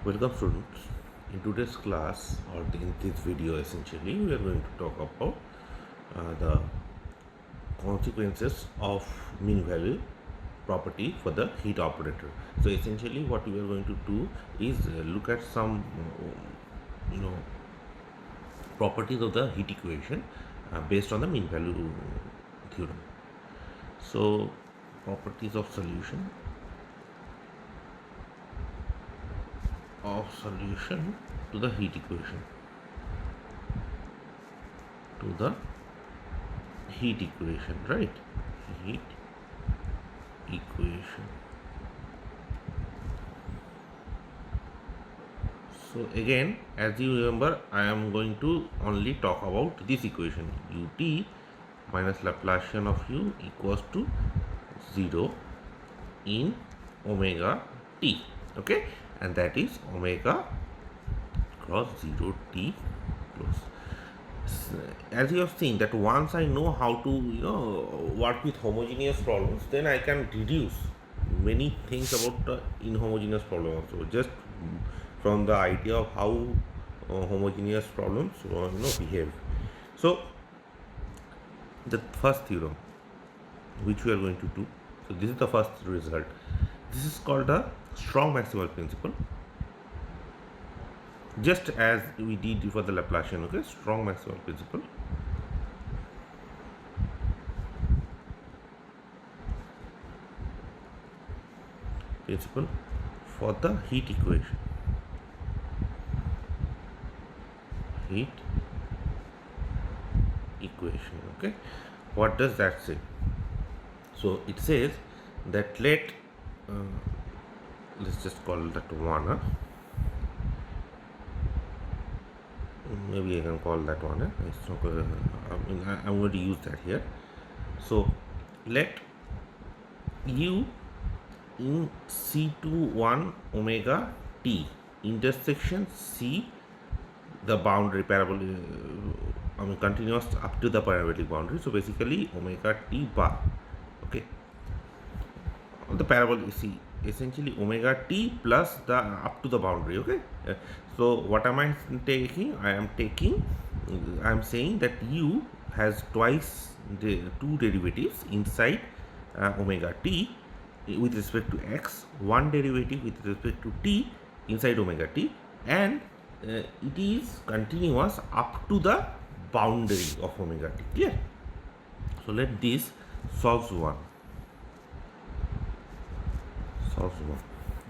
Welcome students. In today's class or in this video essentially we are going to talk about the consequences of mean value property for the heat operator. So essentially what we are going to do is look at some properties of the heat equation based on the mean value theorem. So properties of solution to the heat equation right, heat equation. So again, as you remember, I am going to only talk about this equation, ut minus Laplacian of u equals to 0 in omega t, okay, and that is omega cross 0 t close. As you have seen that once I know how to work with homogeneous problems, then I can deduce many things about the inhomogeneous problem also, just from the idea of how homogeneous problems behave. So the first theorem which we are going to do, so this is the first result. This is called the strong maximal principle, just as we did for the Laplacian, okay, strong maximal principle. For the heat equation. Okay, what does that say? So it says that let's just call that 1, maybe I can call that 1, it's not, I'm going to use that here. So let u in C21 omega t intersection C the boundary parabolic, continuous up to the parabolic boundary. So basically omega t bar, okay, the parabolic, you see, essentially omega t plus the up to the boundary, okay. So what am I taking? I am saying that u has twice the two derivatives inside omega t with respect to x, one derivative with respect to t inside omega t, and it is continuous up to the boundary of omega t. Clear? So let this solves 1.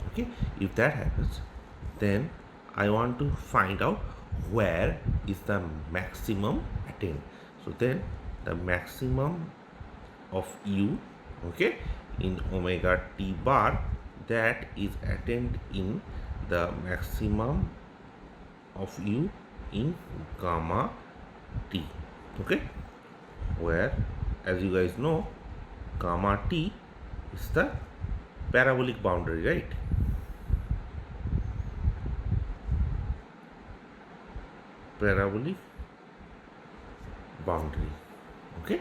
Okay, if that happens, then I want to find out where is the maximum attained. So then the maximum of u, okay, in omega t bar, that is attained in the maximum of u in gamma t, okay, where, as you guys know, gamma t is the parabolic boundary, right? Parabolic boundary, okay.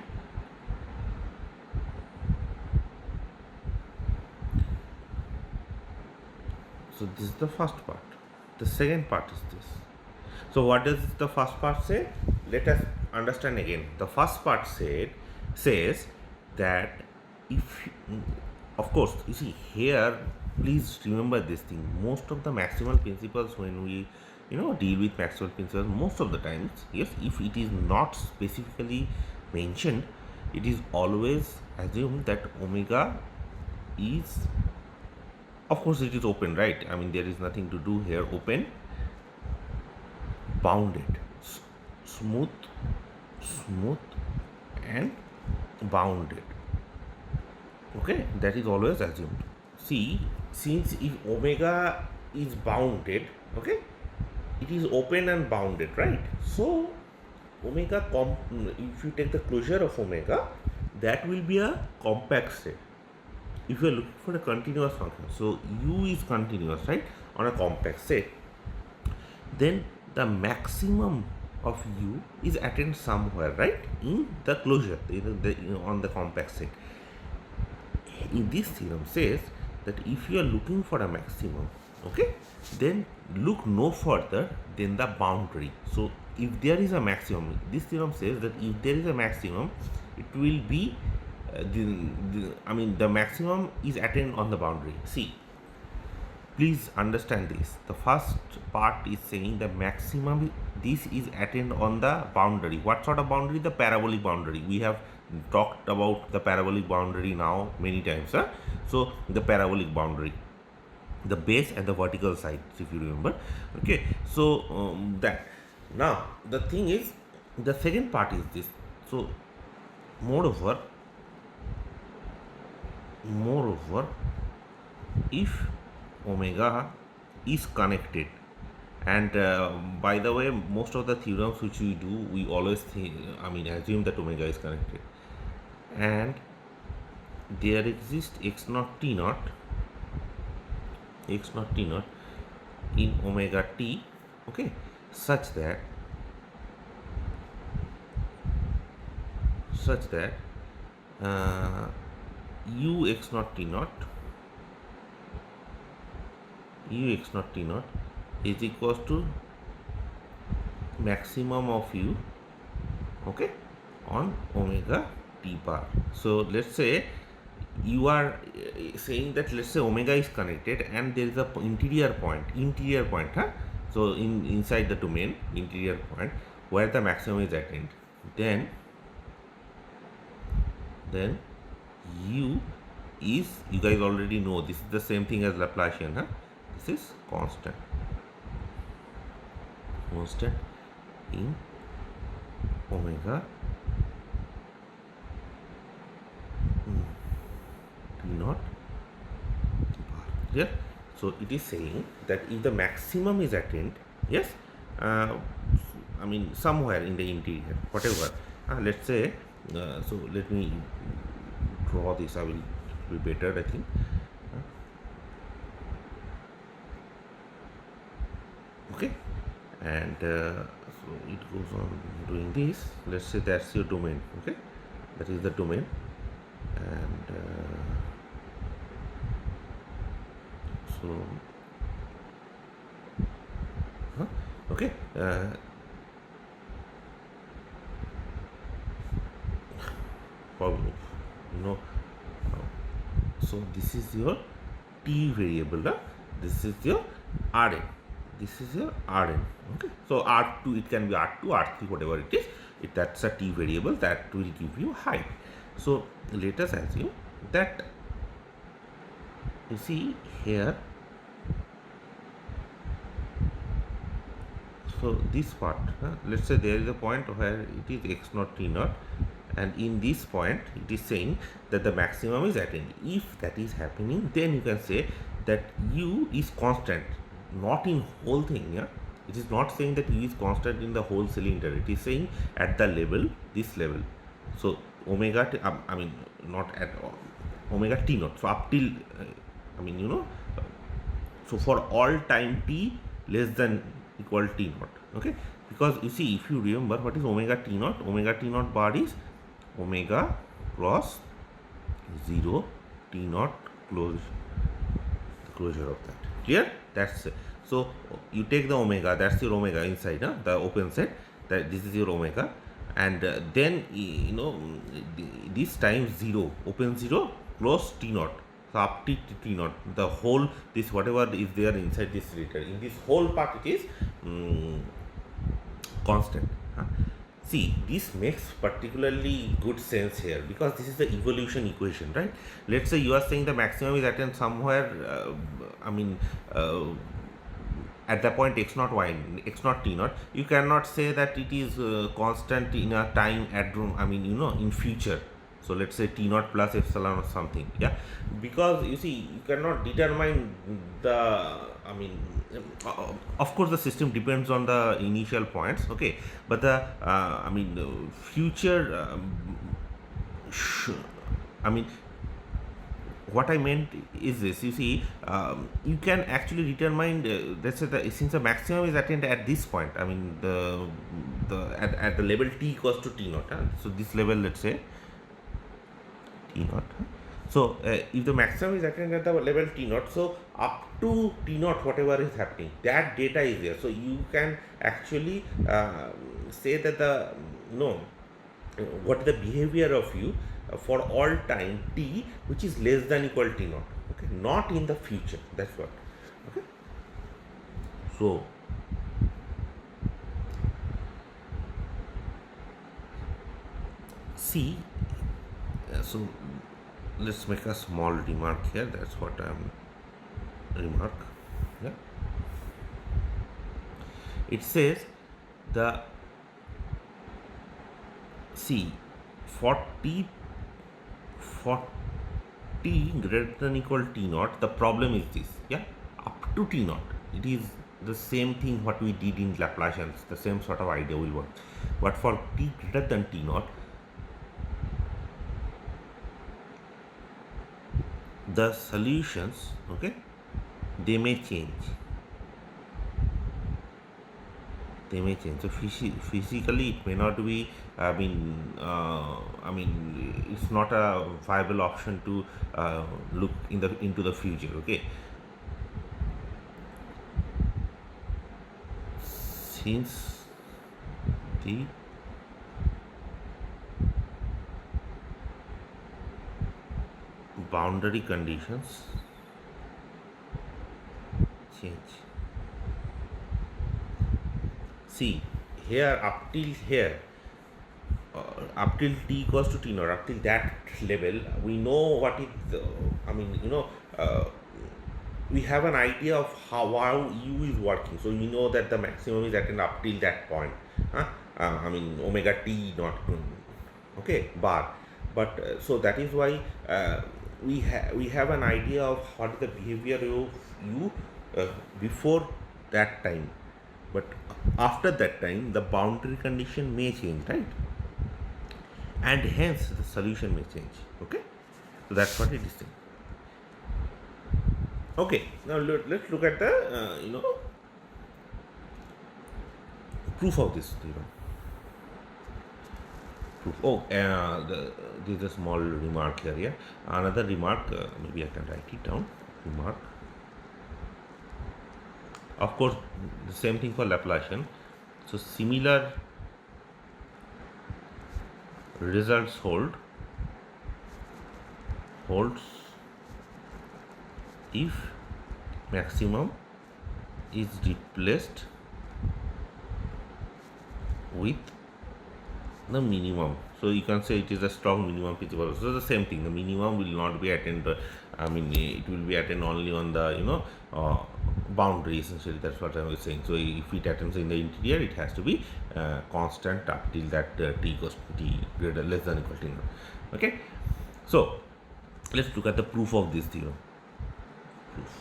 So this is the first part. The second part is this. So what does the first part say? Let us understand again. The first part says that if, of course, you see here, please remember this thing. Most of the maximal principles, when we deal with Maxwell principles, most of the times, yes, if it is not specifically mentioned, it is always assumed that omega is, of course it is open, right? I mean, there is nothing to do here. Open, bounded, smooth and bounded, okay, that is always assumed. See, since if omega is bounded, okay, it is open and bounded, right? So omega, if you take the closure of omega, that will be a compact set. If you are looking for a continuous function, so u is continuous, right, on a compact set, then the maximum of u is attained somewhere, right, in the closure, on the compact set. In this theorem says that if you are looking for a maximum, Okay, then look no further than the boundary. So if there is a maximum, this theorem says that if there is a maximum, it will be the maximum is attained on the boundary. See, please understand this. The first part is saying the maximum, this is attained on the boundary. What sort of boundary? The parabolic boundary. We have talked about the parabolic boundary now many times. So the parabolic boundary, the base and the vertical sides, if you remember. Okay, so that now the thing is, the second part is this. So moreover, if omega is connected, and by the way, most of the theorems which we do, we always assume that omega is connected, and there exists x naught t naught in omega t, okay, such that u x naught t naught is equals to maximum of u, okay, on omega t bar. So let's say you are saying that, let's say omega is connected and there is a interior point, so inside the domain, interior point where the maximum is attained, then u is, you guys already know, this is the same thing as Laplacian, this is constant in omega t naught bar. Yeah, so it is saying that if the maximum is attained, yes, somewhere in the interior, whatever, let's say, so let me draw this, I will be better, I think. Okay, and so it goes on doing this. Let's say that's your domain, okay, that is the domain, and okay, so this is your t variable, this is your Rn, this is your Rn, okay. So R2, it can be R2, R3, whatever it is, that's a t variable that will give you height. So let us assume that, you see here, so this part, let's say there is a point where it is x naught t naught, and in this point it is saying that the maximum is attained. If that is happening, then you can say that u is constant, not in whole thing. Yeah, it is not saying that u is constant in the whole cylinder, it is saying at the level, this level. So omega t, not at all, omega t naught, so up till so for all time t less than equal t naught, okay, because you see, if you remember what is omega t naught bar is omega cross 0 t naught closure of that. Clear? That's it. So you take the omega, that's your omega inside, the open set, that this is your omega, and then this time 0, open 0, close t naught, so up to t naught, the whole, this whatever is there inside this cylinder, in this whole part it is constant. See, this makes particularly good sense here, because this is the evolution equation, right? Let's say you are saying the maximum is attained somewhere, at the point x naught t naught. You cannot say that it is constant in a time at in future. So let's say t naught plus epsilon or something, yeah, because you see, you cannot determine the, of course the system depends on the initial points, okay, but the future, what I meant is this, you see, you can actually determine, let's say, since the maximum is attained at this point, at the level t equals to t naught, so this level, let's say t naught, So if the maximum is attained at the level T naught, so up to T naught whatever is happening, that data is there. So you can actually say that the no what is the behavior of u for all time t which is less than equal T naught. Okay, not in the future. That's what. Okay, so see, so let's make a small remark here. That's what I'm remark. Yeah, it says the see for t greater than equal T naught, the problem is this. Yeah, up to T naught, it is the same thing what we did in Laplacians. The same sort of idea will work. But for t greater than T naught, the solutions, okay, they may change. They may change. So physically, it may not be. It's not a viable option to look into the future. Okay, since the boundary conditions change. See here up till here, up till t equals to T naught, up till that level, we know what is. We have an idea of how u is working. So we know that the maximum is attained up till that point. Omega t naught. Okay, bar. But so that is why we have an idea of what is the behavior of u before that time. But after that time, the boundary condition may change, right? And hence the solution may change. Okay, so that's what it is saying. Okay, now let's look at the proof of this theorem. Proof. There is a small remark here. Yeah, another remark. Maybe I can write it down. Remark. Of course, the same thing for Laplacian. So similar results holds if maximum is replaced with the minimum. So you can say it is a strong minimum principle. So the same thing, the minimum will not be attained. It will be attained only on the boundary. Essentially, that's what I was saying. So if it attains in the interior, it has to be constant up till that t equals to t greater less than equal to T naught. Okay, so let's look at the proof of this theorem. Proof.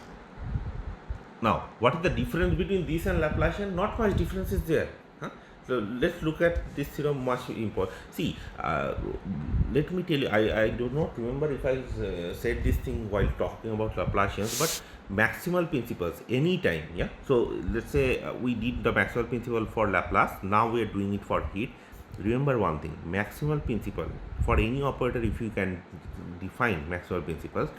Now, what is the difference between this and Laplacian? Not much difference is there. So let's look at this theorem much important. See, let me tell you, I do not remember if I said this thing while talking about Laplacians, but maximal principles anytime. Yeah. So let's say we did the maximal principle for Laplace. Now we are doing it for heat. Remember one thing: maximal principle for any operator. If you can define maximal principles,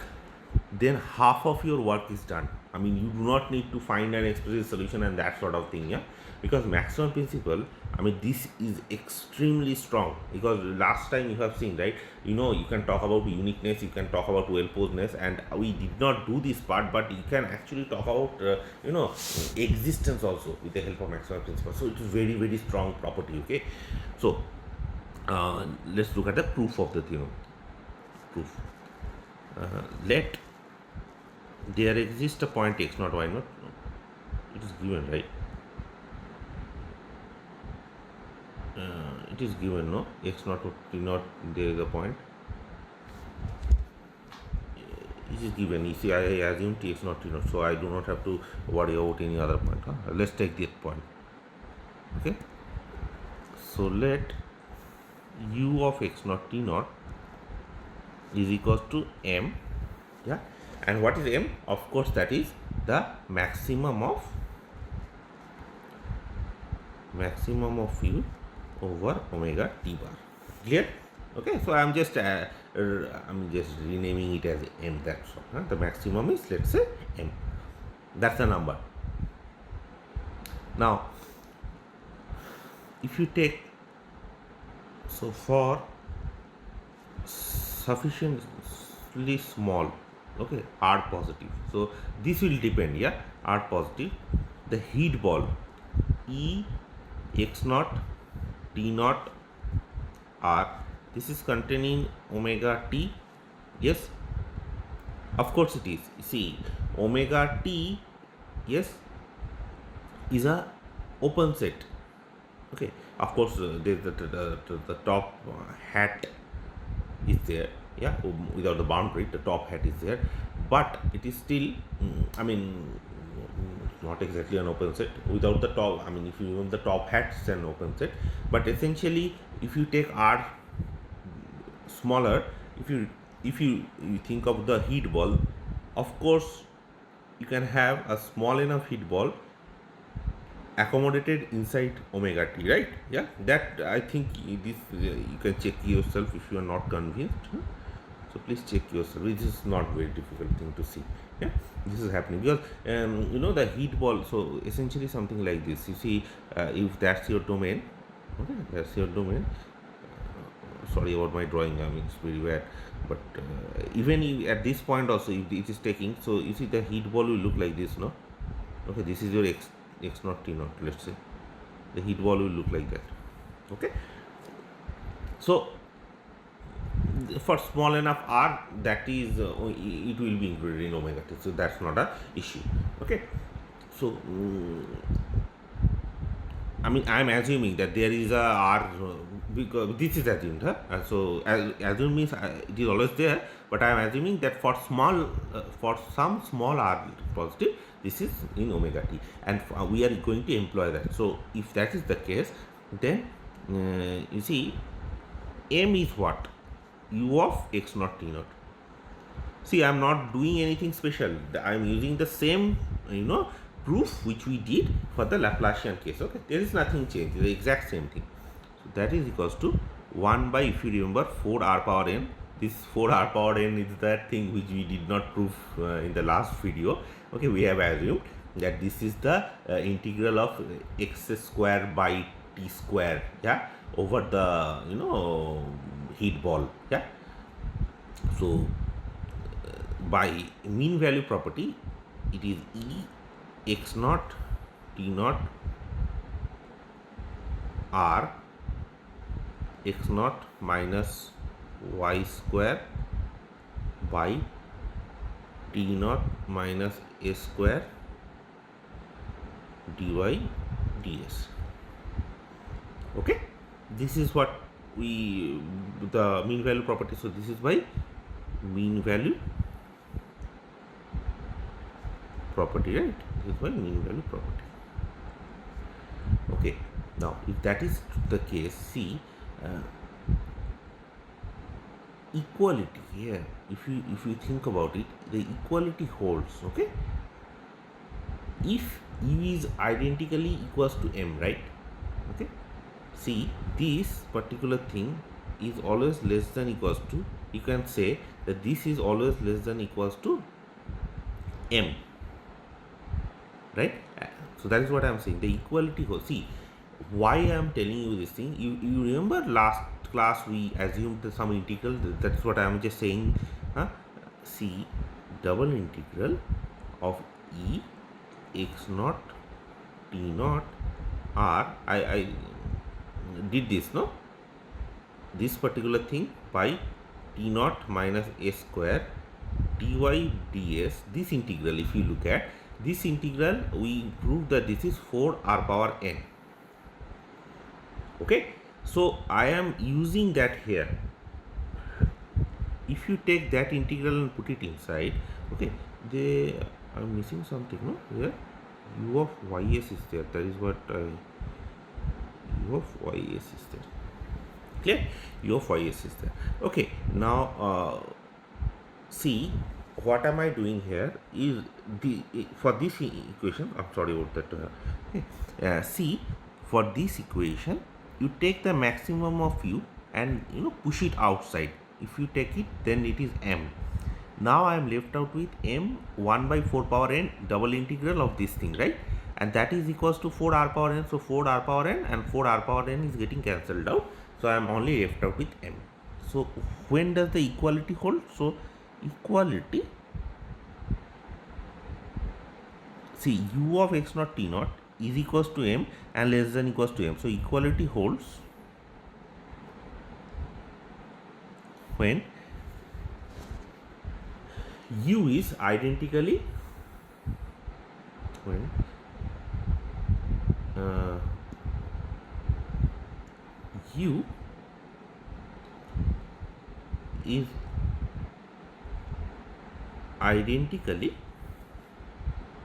then half of your work is done. You do not need to find an explicit solution and that sort of thing. Yeah. Because maximum principle, this is extremely strong, because last time you have seen, right, you can talk about uniqueness, you can talk about well-posedness, and we did not do this part, but you can actually talk about existence also with the help of maximum principle. So it is very, very strong property. Okay, so let's look at the proof of the theorem. Proof. Let there exist a point x naught y naught. It is given, right? It is given, no? X naught or T naught, there is a point. It is given. You see, I assume T x naught, T naught, so I do not have to worry about any other point. Let's take that point. Okay. So let u of x naught T naught is equals to m. Yeah. And what is m? Of course, that is the maximum of u over omega t bar. Clear? Okay, so I'm just renaming it as m. That's all. The maximum is, let's say, m. That's the number. Now, if you take, so for sufficiently small, okay, r positive, so this will depend, yeah, r positive, the heat ball E x naught t naught r, this is containing omega t, yes, of course it is. See, omega t, yes, is a open set. Okay, of course, the top hat is there, yeah, without the boundary, the top hat is there, but it is still, not exactly an open set. Without the top, if you remove the top hat, it's an open set. But essentially, if you take r smaller, if you think of the heat ball, of course, you can have a small enough heat ball accommodated inside omega t, right? Yeah, that I think this you can check yourself if you are not convinced. So please check yourself. This is not very difficult thing to see. Yeah, this is happening because the heat ball. So essentially something like this. You see, if that's your domain, okay, that's your domain. Sorry about my drawing. It's very bad. But even at this point also, if it is taking, so you see the heat ball will look like this, no? Okay, this is your x naught t naught, let's say. The heat ball will look like that. Okay, so for small enough r, that is it will be included in omega t, so that's not a issue. Okay, so I'm assuming that there is a r, because this is assumed, so assume means it is always there, but I am assuming that for some small r positive, this is in omega t, and we are going to employ that. So if that is the case, then you see, m is what? U of x naught t naught. See, I am not doing anything special. I am using the same, proof which we did for the Laplacian case. Okay, there is nothing changed. The exact same thing. So that is equals to 1 by, if you remember, 4r power n. This 4r power n is that thing which we did not prove in the last video. Okay, we have assumed that this is the integral of x square by t square, yeah, over the heat ball, yeah. So by mean value property, it is E x naught t naught r x naught minus y square by t naught minus a square dy ds. Okay, this is what we, the mean value property. So this is by mean value property, right? This is by mean value property. Okay, now if that is the case, see, equality here, if you think about it, the equality holds. Okay, if u is identically equals to m, right? Okay, see, this particular thing is always less than equals to, you can say that this is always less than equals to m, right? So that is what I am saying, the equality holds. See, why I am telling you this thing, you remember last class we assumed some integral, that's what I am just saying. See, double integral of E x naught t naught r, I did this, no, this particular thing by t naught minus a square dy ds. This integral, if you look at this integral, we proved that this is 4r power n. Okay, so I am using that here. If you take that integral and put it inside, okay, I'm missing something, no, here u of ys is there, that is what u of ys is there. Clear? U of ys is there. Okay, now see, what am I doing here is for this equation, I'm sorry about that. See, for this equation, you take the maximum of u and push it outside. If you take it, then it is m. Now I am left out with m 1 by 4 power n double integral of this thing, right? And that is equals to 4 r power n. So 4 r power n and 4 r power n is getting cancelled out. So I am only left out with m. So when does the equality hold? So equality, see, u of x naught t naught is equals to m and less than equals to m. So equality holds when u is identically when u is identically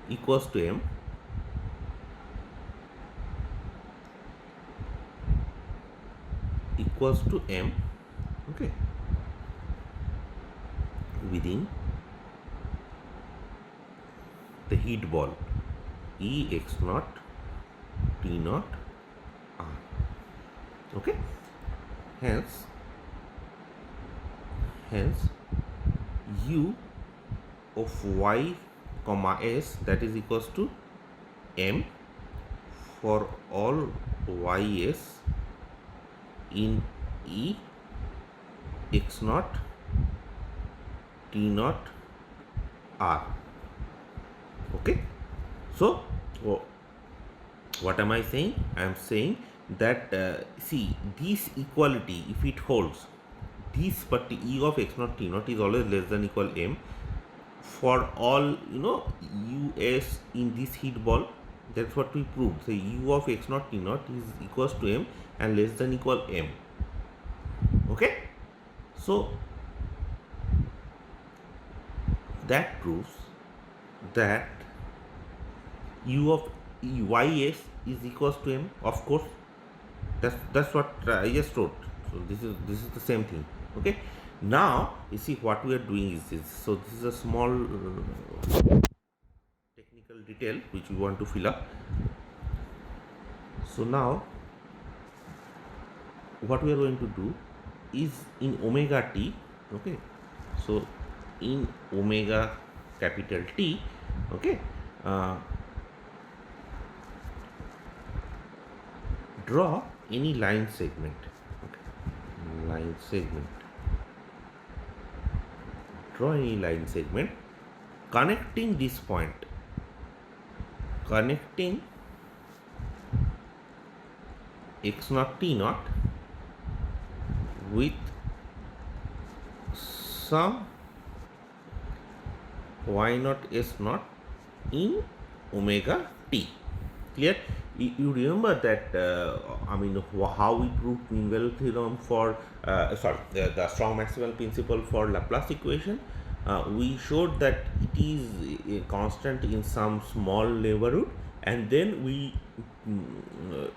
equals to m okay, within the heat ball E x naught t naught r. Okay, hence u of y comma s, that is equals to m for all ys in E x naught t naught r. Okay, so what am I saying? I am saying that see, this equality, if it holds, this E of x naught t naught is always less than equal m for all us in this heat ball. That's what we proved. So u of x naught t naught is equals to m and less than equal m. Okay, so that proves that u of ys is equals to m. Of course, that's what I just wrote. So this is the same thing. Okay, now you see what we are doing is this. So this is a small technical detail which we want to fill up. So now what we are going to do is in omega t. Okay, so in omega capital T, okay, draw any line segment. Okay, line segment. Draw any line segment connecting this point, connecting x naught t naught with some y naught s naught in omega t. Clear? You remember that I mean how we proved Maxwell theorem for the strong Maxwell principle for Laplace equation. We showed that it is a constant in some small neighborhood, and then we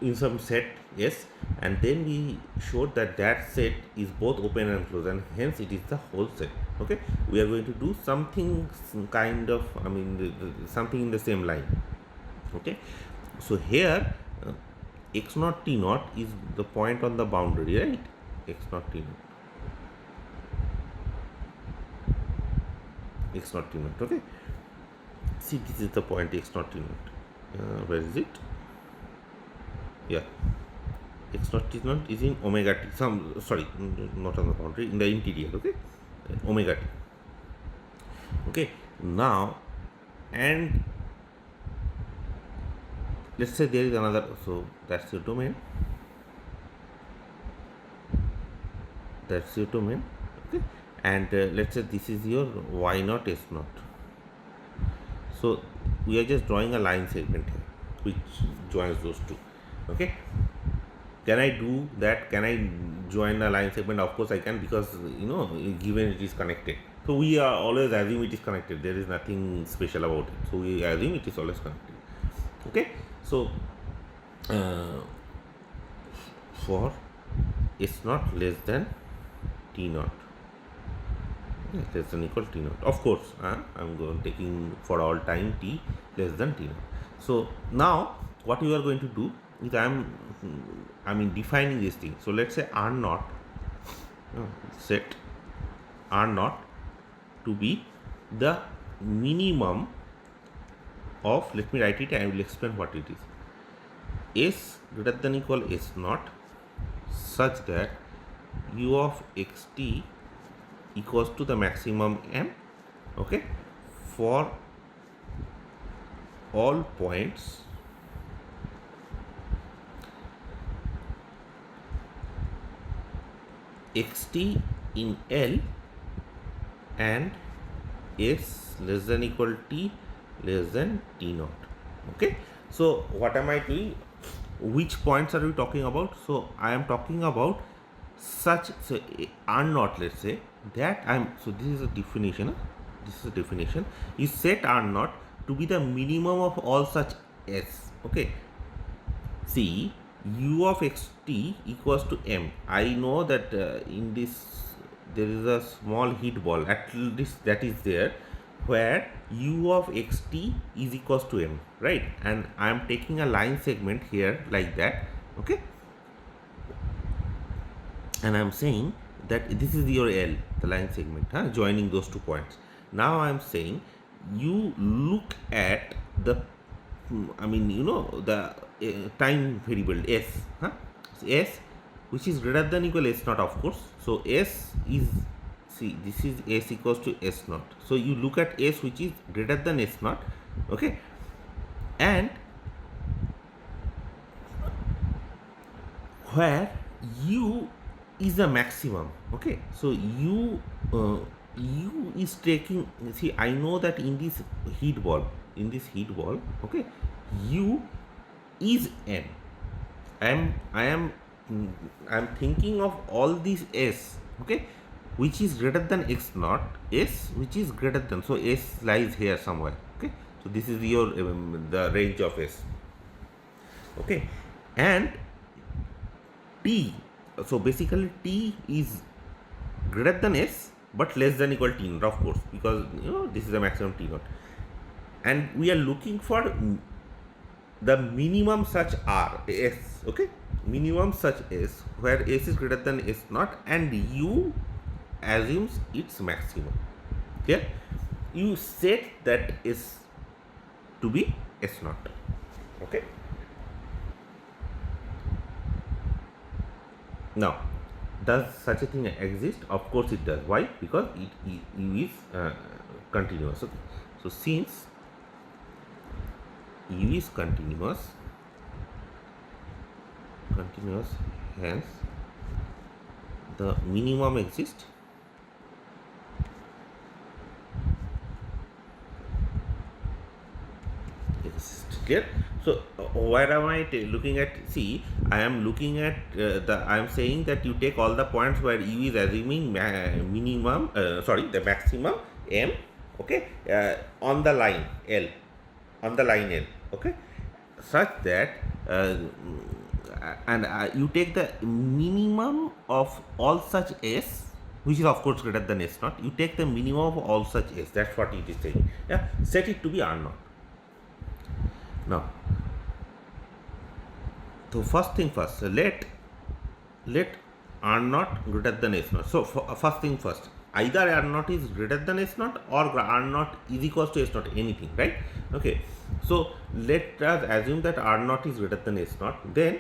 in some set, yes, and then we showed that that set is both open and closed, and hence it is the whole set. Okay, we are going to do something kind of, I mean, something in the same line. Okay, so here x naught t naught is the point on the boundary, right? X naught t naught, x naught t naught. Okay, see, this is the point x naught t naught. Where is it? Yeah, x naught t naught is in omega t. Not on the boundary, in the interior. Okay, omega t. Okay, now, and let's say there is another, so that's your domain. That's your domain. Okay, and let's say this is your y naught s naught. So we are just drawing a line segment here which joins those two. Okay, can I do that? Can I join a line segment? Of course I can, because given it is connected. So we are always assume it is connected. There is nothing special about it. So we assume it is always connected. Okay, so for s naught less than t naught, less than equal t naught. Of course, I'm taking for all time t less than t naught. So now what we are going to do is I mean defining this thing. So let's say r naught set R naught to be the minimum of, let me write it, I will explain what it is. S greater than equal S naught such that u of xt equals to the maximum m, okay, for all points xt in L and s less than equal t less than t naught. Okay, so what am I doing? Which points are we talking about? So I am talking about such, so R naught, let's say that so this is a definition, this is a definition, is set R naught to be the minimum of all such s. Okay, see, u of xt equals to m. I know that in this there is a small heat ball, at least that is there, where u of xt is equals to m, right? And I am taking a line segment here like that, okay, and I am saying that this is your L, the line segment, joining those 2 points. Now I am saying you look at the, I mean, you know, the time variable s, so s which is greater than equal s naught, of course. So s is, see, this is s equals to s naught. So you look at s which is greater than s naught, okay, and where u is the maximum, okay. So u is taking, see, I know that in this heat ball, okay, u is m. I am thinking of all these s, okay, which is greater than x naught, s which is greater than, so s lies here somewhere, okay. So this is your the range of s, okay, and t, so basically t is greater than s but less than equal t naught, of course, because you know this is the maximum t naught, and we are looking for the minimum such r s, okay, minimum such s where s is greater than s naught and u assumes its maximum. Clear? You set that s to be s naught, okay. Now, does such a thing exist? Of course it does. Why? Because it is continuous. Okay? So since u is continuous, hence the minimum exists. Clear? So where am I looking at? See, I am looking at I am saying that you take all the points where u is assuming minimum, the maximum m, okay, on the line L, okay, such that and you take the minimum of all such s, which is of course greater than s naught. You take the minimum of all such s. That's what it is saying. Yeah, set it to be R naught. Now, so first thing first, let R naught greater than S naught. So first thing first, either R naught is greater than S naught or R naught is equals to S naught, anything, right? Okay. So let us assume that R naught is greater than S naught. Then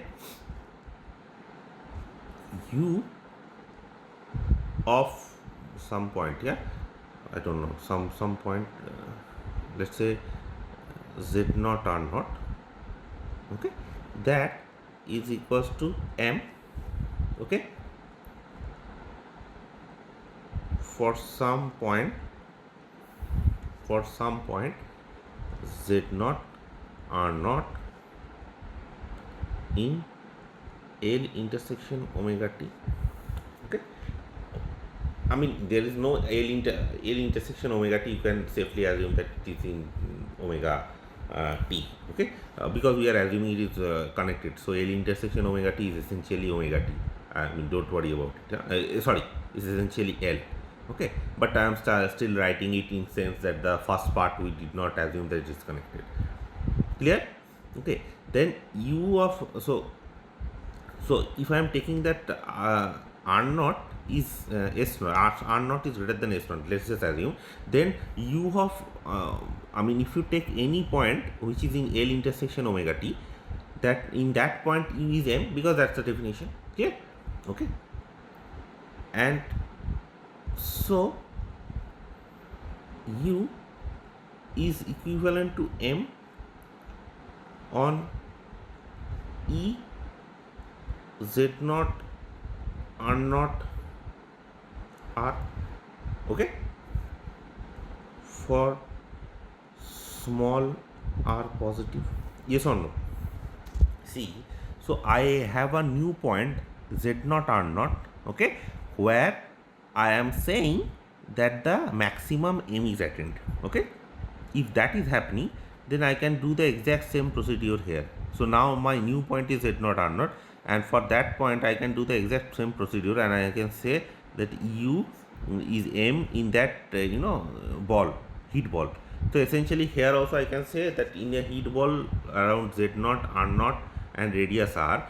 U of some point, yeah, I don't know, some point, let's say Z naught R naught, okay, that is equals to M, okay, for some point Z naught R naught in L intersection omega t. Okay, I mean there is no L intersection omega t. You can safely assume that it is in omega t. Okay, because we are assuming it is connected. So L intersection omega t is essentially omega t. I mean, don't worry about it. Sorry, it's essentially L. Okay, but I am still writing it in sense that the first part we did not assume that it is connected. Clear? Okay, then U of, so if I am taking that R naught is s naught, r naught is greater than s naught, let's just assume, then u of if you take any point which is in L intersection omega t, that in that point u is m, because that's the definition. Clear? Okay. And so u is equivalent to m on E z naught r naught r, okay, for small r positive. Yes or no? See, so I have a new point z naught r naught, okay, where I am saying that the maximum m is attained. Okay, if that is happening, then I can do the exact same procedure here. So now my new point is z naught r naught, and for that point I can do the exact same procedure, and I can say that u is m in that ball, heat ball. So essentially here also I can say that in a heat ball around z naught r naught and radius r,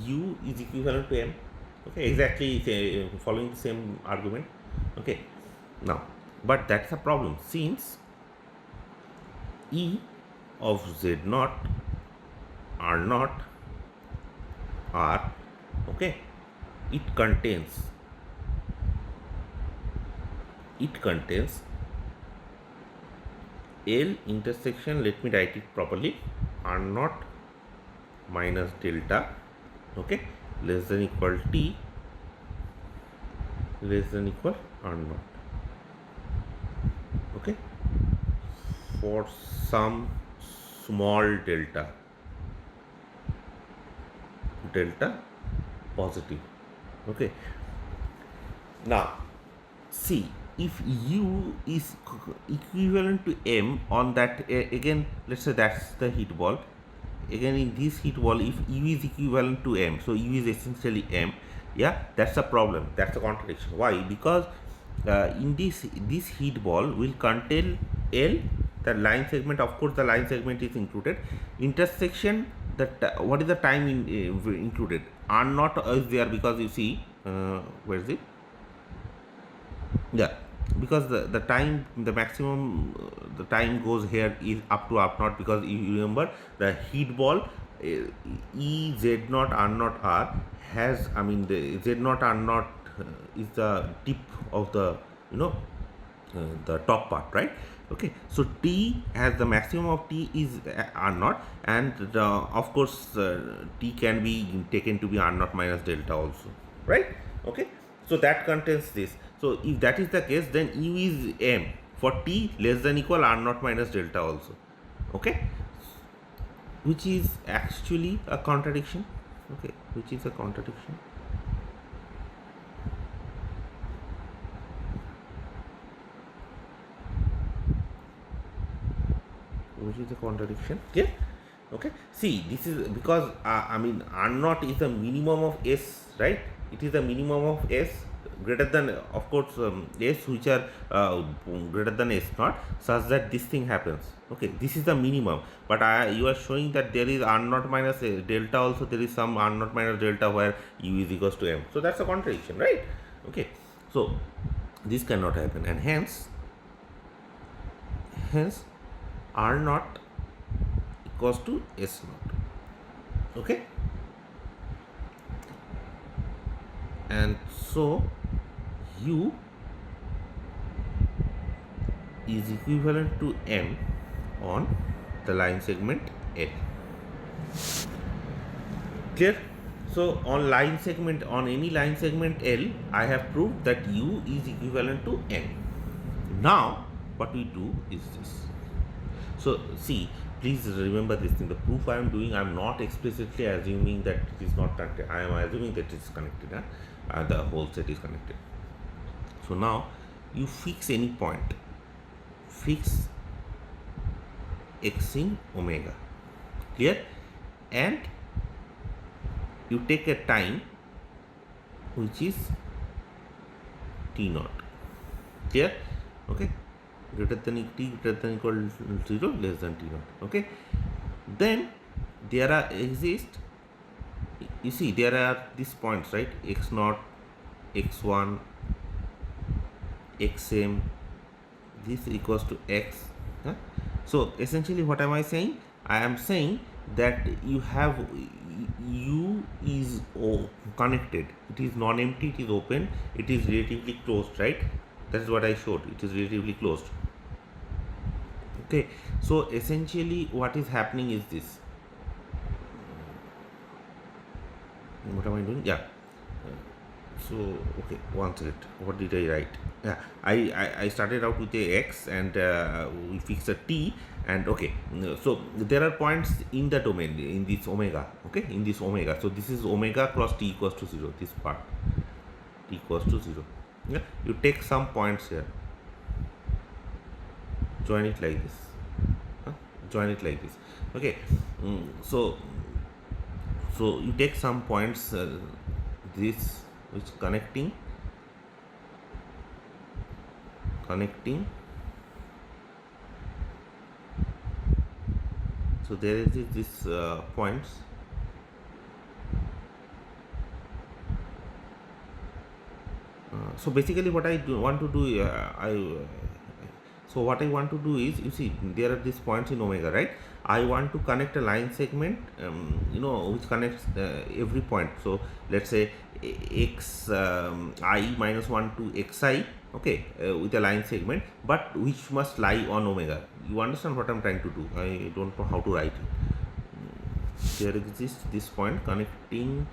u is equivalent to m. Okay, exactly following the same argument. Okay, now but that's a problem, since E of z naught r naught r, okay, it contains L intersection, let me write it properly, r naught minus delta, okay, less than equal t less than equal r naught, okay, for some small delta positive. Okay, now see, if u is equivalent to m on that, again let's say that's the heat ball, again in this heat ball, if u is equivalent to m, so u is essentially m, yeah, that's a problem, that's a contradiction. Why? Because in this heat ball will contain L, the line segment, of course the line segment is included, intersection, that what is the time included, r naught is there, because you see where is it, yeah, because the time, the maximum the time goes here is up to r naught, because you remember the heat ball E z naught r naught r has, the z naught r naught is the tip of the the top part, right? Okay, so t has the maximum of t is r naught, and of course t can be taken to be r naught minus delta also, right? Okay, so that contains this. So if that is the case, then u is m for t less than equal r naught minus delta also, okay, which is actually a contradiction. Okay, which is a contradiction. Which is a contradiction. Yeah. Okay. See, this is because r naught is the minimum of s, right? It is the minimum of s greater than, of course, s which are greater than s naught, such that this thing happens. Okay, this is the minimum, but you are showing that there is r naught minus delta also, there is some r naught minus delta where u is equals to m. So that's a contradiction, right? Okay, so this cannot happen, and hence r naught equals to s naught. Okay, and so u is equivalent to m on the line segment L. Clear? So on line segment, on any line segment L, I have proved that u is equivalent to m. Now what we do is this. So see, please remember this thing, the proof I am doing, I am not explicitly assuming that it is not connected, I am assuming that it is connected, the whole set is connected. So now you fix any point, fix x in omega, clear, and you take a time which is t naught, clear, okay, greater than t greater than equal to 0, less than t naught, okay. Then there you see there are these points, right, x naught, x1 xm, this equals to x. So essentially what am I saying? I am saying that you have u is connected, it is non-empty, it is open, it is relatively closed, right? That is what I showed, it is relatively closed. Okay, so essentially what is happening is this. What am I doing? Yeah. So okay, one second, what did I write? Yeah, I started out with a x and we fix a t, and okay, so there are points in the domain in this omega, okay, in this omega. So this is omega cross t equals to 0, this part, t equals to 0. Yeah, you take some points here, join it like this, join it like this. Okay, so you take some points, this which connecting, so there is this points, so basically what I want to do, so what I want to do is, you see there are these points in omega, right? I want to connect a line segment, which connects every point. So let's say x I minus 1 to xi, okay, with a line segment, but which must lie on omega. You understand what I'm trying to do? I don't know how to write it. There exists this point connecting,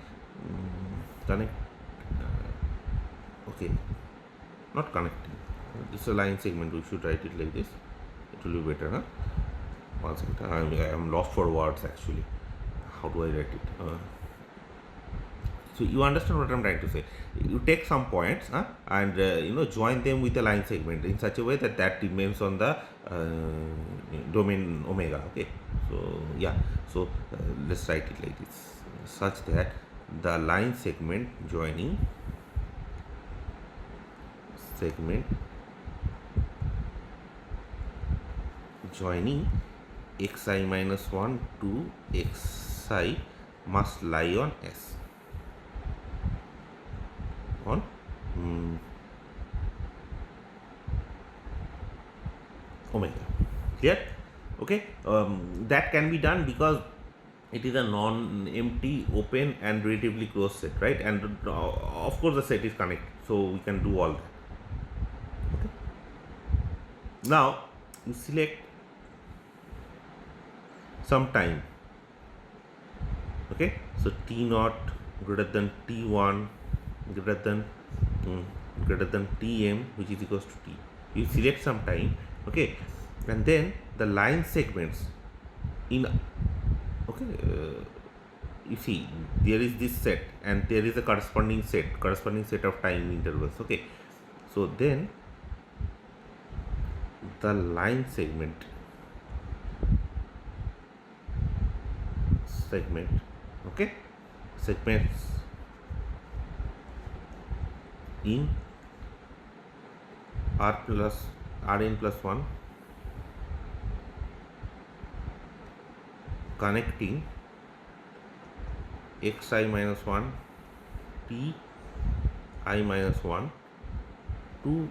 okay, not connecting, this is a line segment. We should write it like this, it will be better, huh? One second, I am lost for words actually. How do I write it? So you understand what I'm trying to say. You take some points, and join them with a line segment in such a way that that remains on the domain omega. Okay, so yeah, so let's write it like this, such that the line segment joining xi minus 1 to xi must lie on S, on omega. Clear? Okay, that can be done because it is a non-empty, open and relatively closed set, right? And of course the set is connected, so we can do all that. Okay. Now you select some time, okay, so t naught greater than t1 greater than tm, which is equals to t. You select some time, okay, and then the line segments in, okay, you see there is this set and there is a corresponding set of time intervals, okay. So then the line segments in Rn plus 1 connecting xi minus 1 t I minus 1 to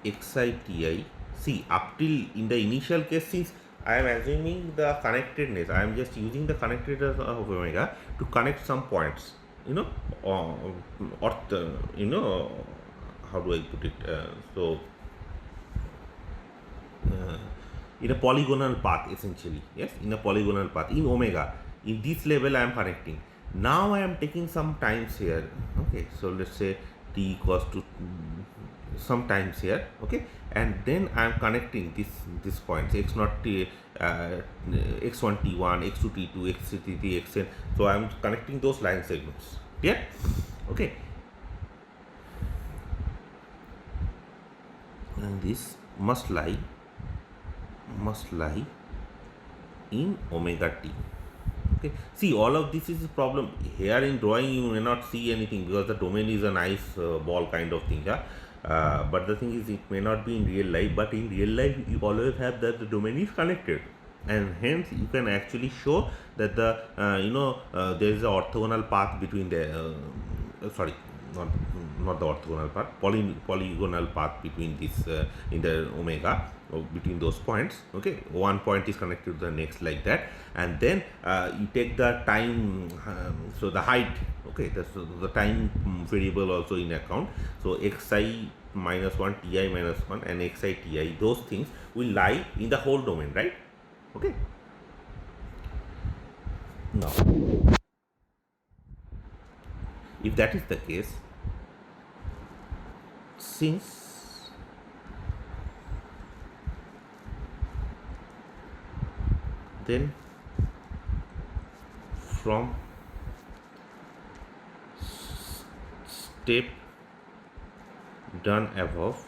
xi ti. See, up till in the initial case, since I am assuming the connectedness, I am just using the connectedness of omega to connect some points, or how do I put it? In a polygonal path, essentially, yes, in a polygonal path in omega. In this level, I am connecting. Now I am taking some times here. Okay, so let's say t equals to some times here, okay, and then I am connecting this points x0 t, x1 t1, x2 t2, x3 t3, xn. So I am connecting those line segments. Yeah, okay, and this must lie in omega t. Okay, see, all of this is a problem here. In drawing you may not see anything because the domain is a nice ball kind of thing, yeah. But the thing is, it may not be in real life, but in real life you always have that the domain is connected, and hence you can actually show that the there is an orthogonal path between the not not the orthogonal path, polygonal path between this in the omega, or between those points. Okay, one point is connected to the next like that, and then you take the time, so the height, okay, the time variable also in account. So xi minus 1, ti minus 1, and xi ti, those things will lie in the whole domain, right? Okay. Now, if that is the case, since then from step done above,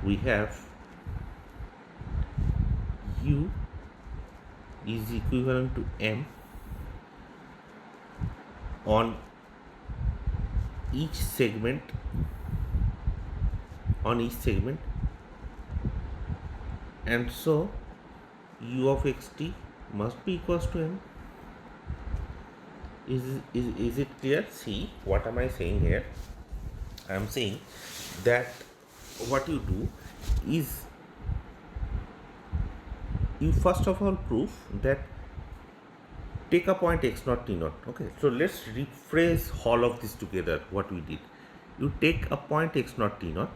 we have u is equivalent to m on each segment, and so u of xt must be equals to m. Is it clear? See, what am I saying here? I am saying that what you do is, you first of all prove that, take a point x naught t naught. Okay, so let's rephrase all of this together. What we did, you take a point x naught t naught,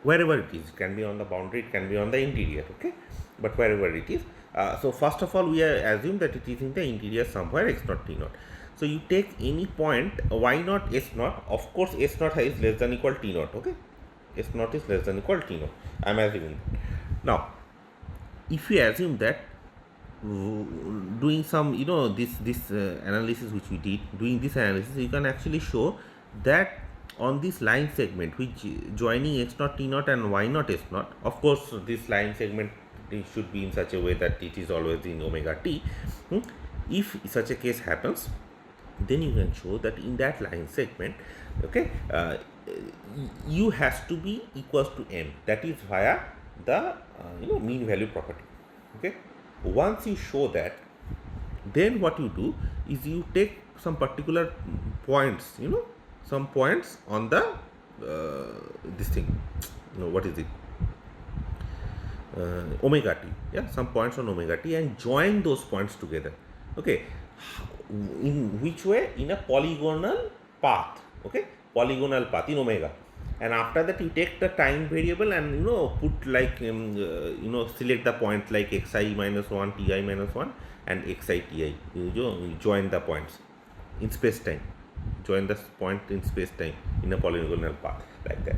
wherever it is. It can be on the boundary, it can be on the interior, okay, but wherever it is. So first of all, we assume that it is in the interior somewhere, x naught t naught. So you take any point y naught s naught. Of course, s naught is less than equal t naught. Okay, s naught is less than equal t naught. I am assuming that. Now, if you assume that, doing some, this analysis which we did, doing this analysis, you can actually show that on this line segment which joining x naught t naught and y naught s naught, of course this line segment, it should be in such a way that it is always in omega t. If such a case happens, then you can show that in that line segment, okay, u has to be equals to m. That is via the mean value property. Okay, once you show that, then what you do is you take some particular points, some points on the this thing, what is it, omega t, yeah, some points on omega t, and join those points together. Okay, in which way? In a polygonal path. Okay, polygonal path in omega. And after that, you take the time variable and put like select the point like xi minus 1, ti minus 1, and xi ti. You join the points in space time. Join the point in space time in a polygonal path like that.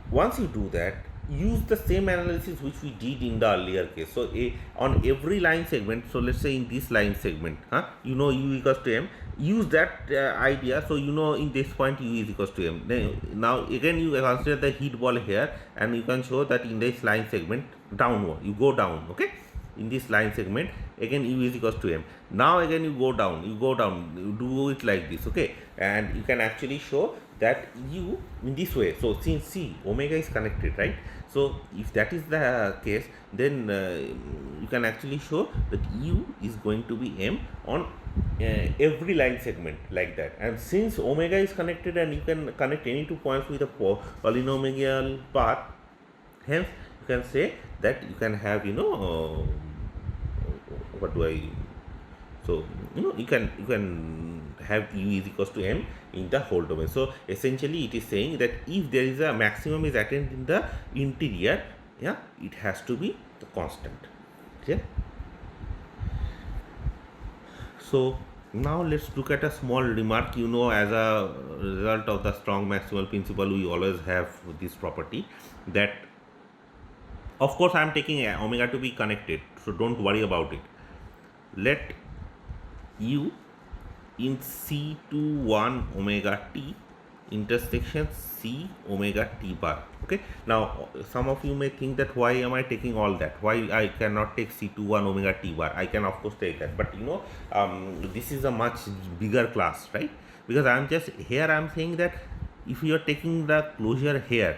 Once you do that, use the same analysis which we did in the earlier case. So on every line segment, so let's say in this line segment, u equals to m, use that idea. So in this point u is equals to m. Then now again you consider the heat ball here, and you can show that in this line segment downward, you go down. Okay, in this line segment again u is equals to m. Now again you go down, you do it like this. Okay, and you can actually show that u in this way. So since c omega is connected, right? So if that is the case, then you can actually show that u is going to be m on every line segment like that. And since omega is connected and you can connect any 2 points with a polynomial path, hence you can say that you can have what do I, so you can have u is equals to m in the whole domain. So essentially it is saying that if there is a maximum is attained in the interior, yeah, it has to be the constant. Okay, so now let's look at a small remark. As a result of the strong Maxwell principle, we always have this property that, of course, I am taking omega to be connected, so don't worry about it. Let u in C21 omega t intersection C omega t bar. Okay, now some of you may think that why am I taking all that? Why I cannot take C21 omega t bar? I can of course take that, but this is a much bigger class, right? Because I am saying that if you are taking the closure here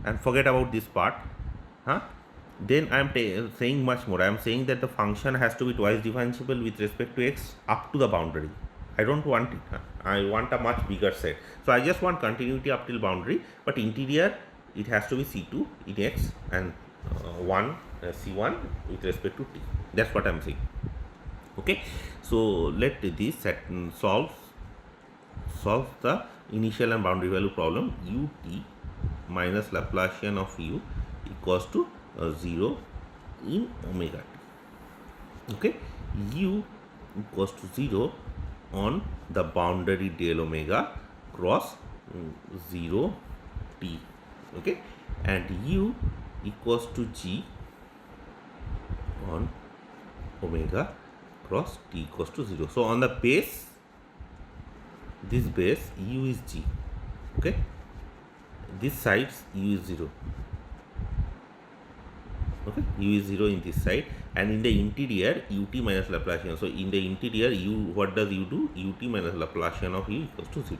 and forget about this part, then I am saying much more. I am saying that the function has to be twice differentiable with respect to x up to the boundary. I don't want it. I want a much bigger set. So I just want continuity up till boundary, but interior it has to be C2 in X and 1 C1 with respect to T. That's what I'm saying. Okay. So let this set solve the initial and boundary value problem. Ut minus Laplacian of u equals to 0 in omega t. Okay. U equals to 0 on the boundary del omega cross 0 t. Okay, and u equals to g on omega cross t equals to 0. So on the base, this base u is g. Okay, this sides u is 0. Okay, u is 0 in this side, and in the interior ut minus Laplacian. So in the interior u, what does u do? Ut minus Laplacian of u equals to 0.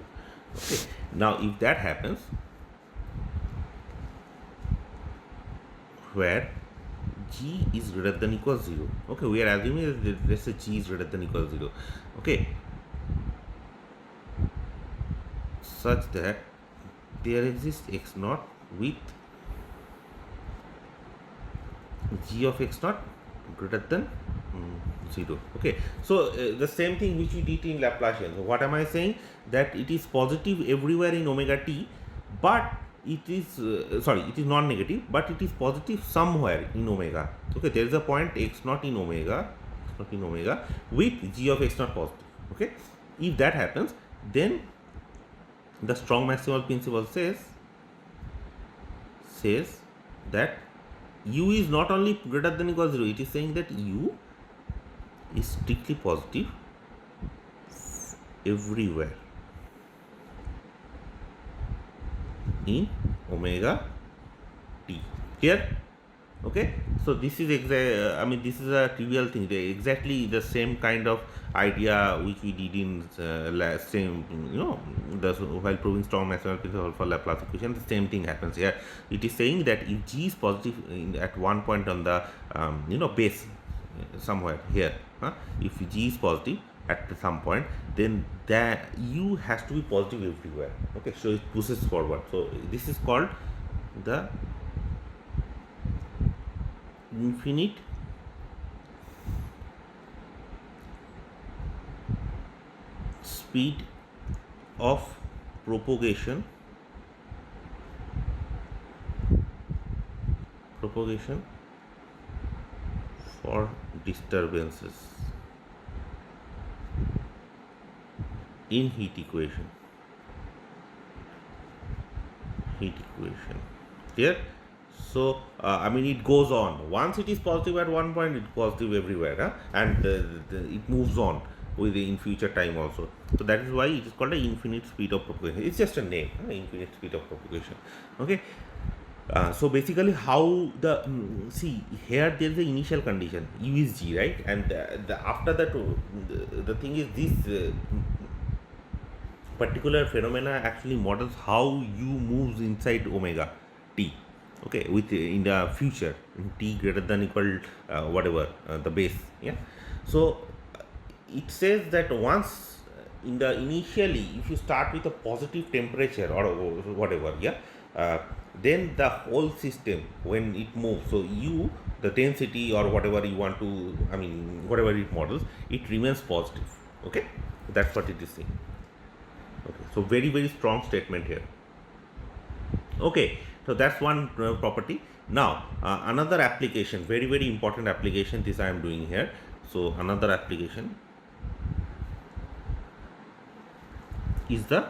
Okay, now if that happens, where g is greater than equals 0. Okay, we are assuming that let's say g is greater than equals 0. Okay, such that there exists x naught with g of x naught greater than 0. Okay, so the same thing which we did in Laplacian. So what am I saying? That it is positive everywhere in omega t, but it is it is non-negative, but it is positive somewhere in omega. Okay, there is a point x naught in omega, with g of x naught positive. Okay, if that happens, then the strong maximal principle says that u is not only greater than equals 0, it is saying that u is strictly positive everywhere in omega t. Here, okay. So this is this is a trivial thing. Exactly the same kind of idea which we did in same, while proving strong maximal principle for Laplace equation. The same thing happens here. It is saying that if g is positive at one point on the base somewhere here, if g is positive at some point, then that u has to be positive everywhere. Okay, so it pushes forward. So this is called the infinite speed of propagation for disturbances in heat equation. Here, so it goes on. Once it is positive at one point, it's positive everywhere, and it moves on with in future time also. So that is why it is called the infinite speed of propagation. It's just a name, infinite speed of propagation. Okay. So basically, how the see here there is the initial condition u is g, right, and after that the thing is this particular phenomena actually models how u moves inside omega t. Okay, with in the future in t greater than equal whatever the base. Yeah, so it says that once in the initially, if you start with a positive temperature or whatever, then the whole system when it moves, so u, the density or whatever you want to, whatever it models, it remains positive. Okay, that's what it is saying. Okay, so very, very strong statement here. Okay, so that's one property. Now another application, very, very important application, this I am doing here. So another application is the,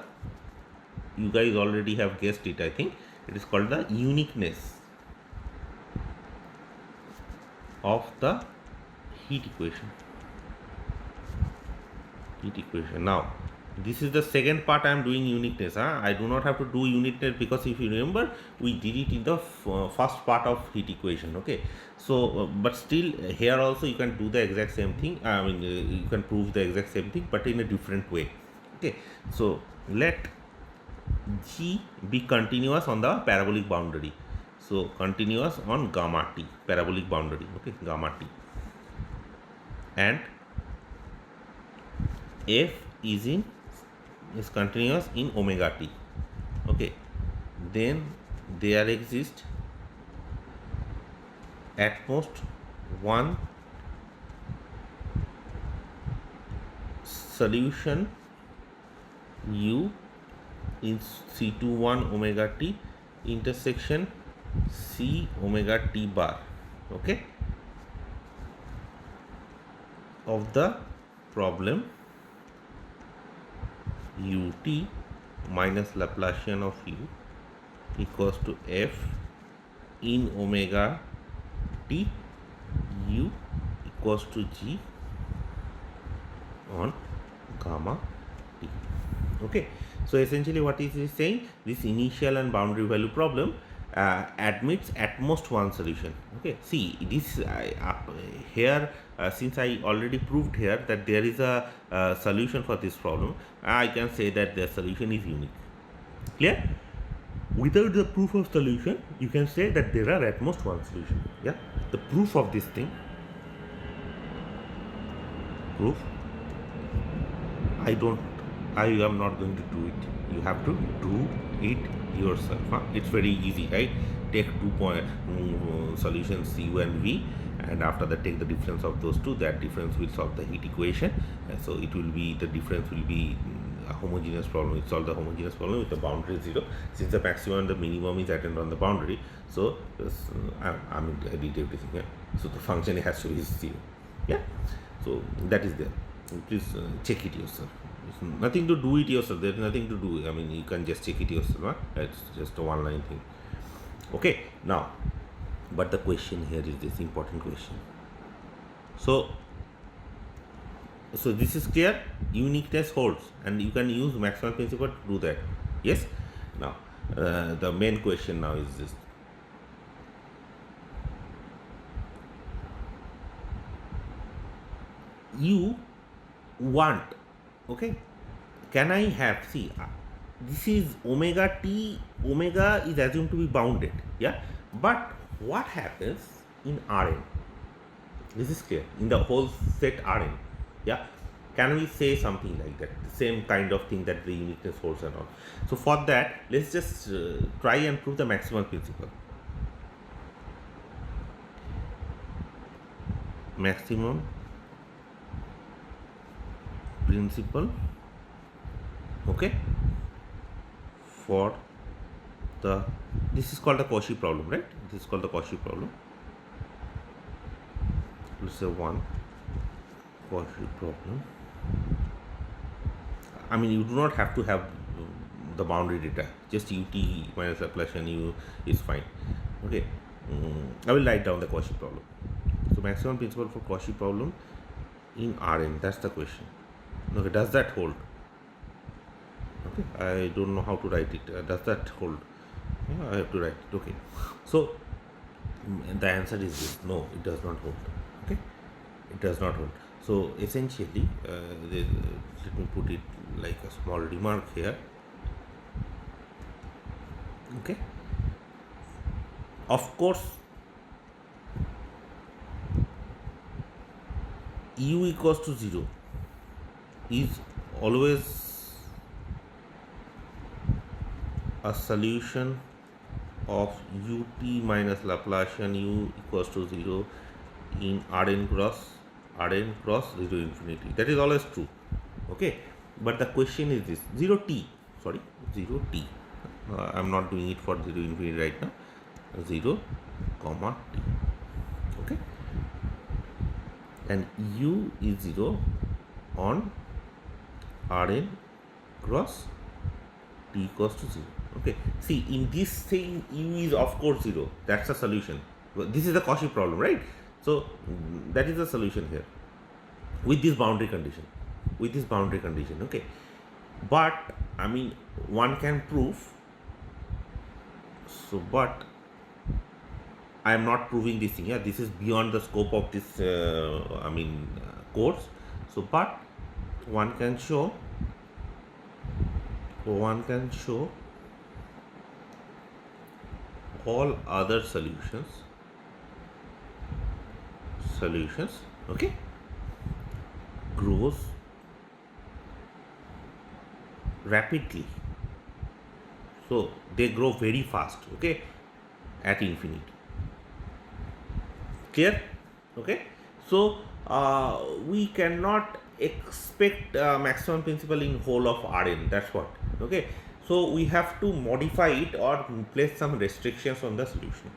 you guys already have guessed it, I think it is called the uniqueness of the heat equation. Now this is the second part I am doing uniqueness. I do not have to do uniqueness because if you remember, we did it in the first part of heat equation. Okay, so but still here also you can do the exact same thing. You can prove the exact same thing, but in a different way. Okay, so let g be continuous on the parabolic boundary. So continuous on gamma t, parabolic boundary. Okay, gamma t, and f is continuous in omega t. Okay, then there exists at most one solution u in C21 omega t intersection C omega t bar, okay, of the problem ut minus Laplacian of u equals to f in omega t u equals to g on gamma t. Okay, so essentially what is it saying? This initial and boundary value problem admits at most one solution. Okay, see this here since I already proved here that there is a solution for this problem, I can say that the solution is unique. Clear? Without the proof of solution, you can say that there are at most one solution. Yeah, the proof of this thing, proof, I am not going to do it. You have to do it yourself. It's very easy, right? Take 2 solutions u and v, and after that take the difference of those two. That difference will solve the heat equation. So it will be, the difference will be a homogeneous problem. It solve the homogeneous problem with the boundary 0. Since the maximum and the minimum is attained on the boundary, so I did everything. Yeah? So the function has to be 0. Yeah. So that is there. Please check it yourself. It's nothing to do it yourself. There's nothing to do. I mean, you can just check it yourself. It's just a one-line thing. Okay. Now, but the question here is this important question. So this is clear. Uniqueness holds, and you can use Maxwell principle to do that. Yes. Now, the main question now is this. You want, okay, can I have, see, this is omega t, omega is assumed to be bounded, yeah, but what happens in Rn? This is clear, in the whole set Rn, yeah, can we say something like that, the same kind of thing, that the uniqueness holds and all. So for that, let's just try and prove the maximum principle. Maximum principle, okay, for the, this is called the Cauchy problem, right? This is called the Cauchy problem. Let's say one Cauchy problem. I mean, you do not have to have the boundary data, just ut minus Laplacian u is fine. Okay, I will write down the Cauchy problem. So maximum principle for Cauchy problem in Rn, that's the question. Okay, does that hold? Okay, I don't know how to write it. Does that hold? Yeah, I have to write it. Okay, so the answer is this: no, it does not hold. Okay, it does not hold. So essentially, let me put it like a small remark here. Okay, of course, u equals to 0 is always a solution of ut minus Laplacian u equals to 0 in Rn cross 0 infinity. That is always true. Okay, but the question is this: 0t. I'm not doing it for 0 infinity right now. 0, comma t. Okay, and u is 0 on Rn cross t equals to 0. Okay, see, in this thing u is of course 0. That's a solution. This is the Cauchy problem, right? So that is the solution here with this boundary condition. Okay, but I mean, one can prove. So, but I am not proving this thing. Yeah, this is beyond the scope of this course. So, but one can show all other solutions, okay, grows rapidly. So they grow very fast, okay, at infinity. Clear? Okay. So we cannot expect maximum principle in whole of Rn. That's what. Okay. So we have to modify it or place some restrictions on the solution.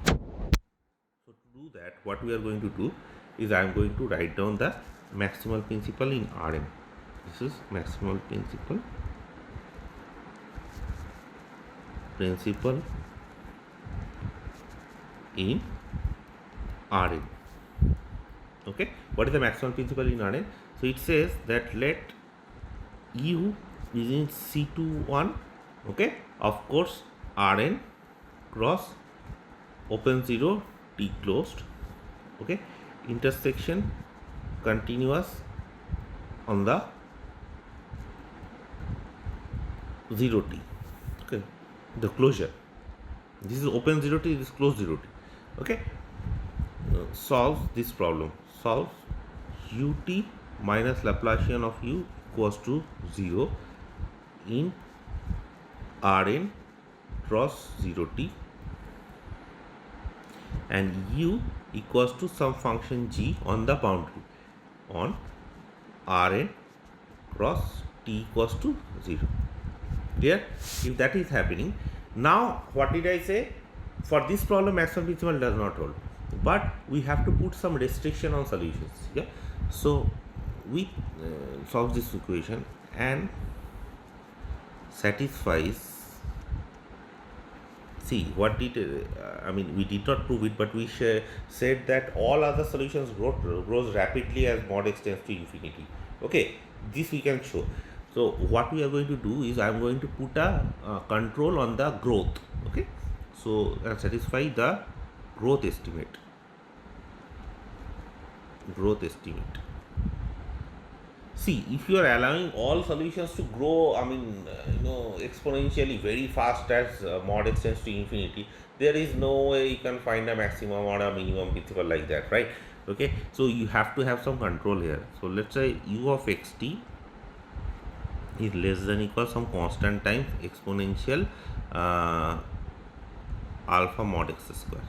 So to do that, what we are going to do is I am going to write down the maximal principle in Rn. This is maximal principle in Rn. Okay, what is the maximum principle in Rn? So it says that let U is in C21, okay, of course Rn cross open 0 T closed, okay, intersection continuous on the 0 T, okay, the closure. This is open 0 T, this is closed 0 T, okay. Solves this problem. Solves ut minus Laplacian of u equals to 0 in Rn cross 0t and u equals to some function g on the boundary on Rn cross t equals to 0. Clear? If that is happening, now what did I say? For this problem, maximum principle does not hold, but we have to put some restriction on solutions. Yeah. So we solve this equation and satisfies. See what did I mean? We did not prove it, but we said that all other solutions grows rapidly as mod extends to infinity. Okay, this we can show. So what we are going to do is I am going to put a control on the growth. Okay, so satisfy the growth estimate. See, if you are allowing all solutions to grow, I mean, exponentially very fast as mod extends to infinity, there is no way you can find a maximum or a minimum principle like that, right? Okay, so you have to have some control here. So let's say u of xt is less than equal some constant times exponential alpha mod x square.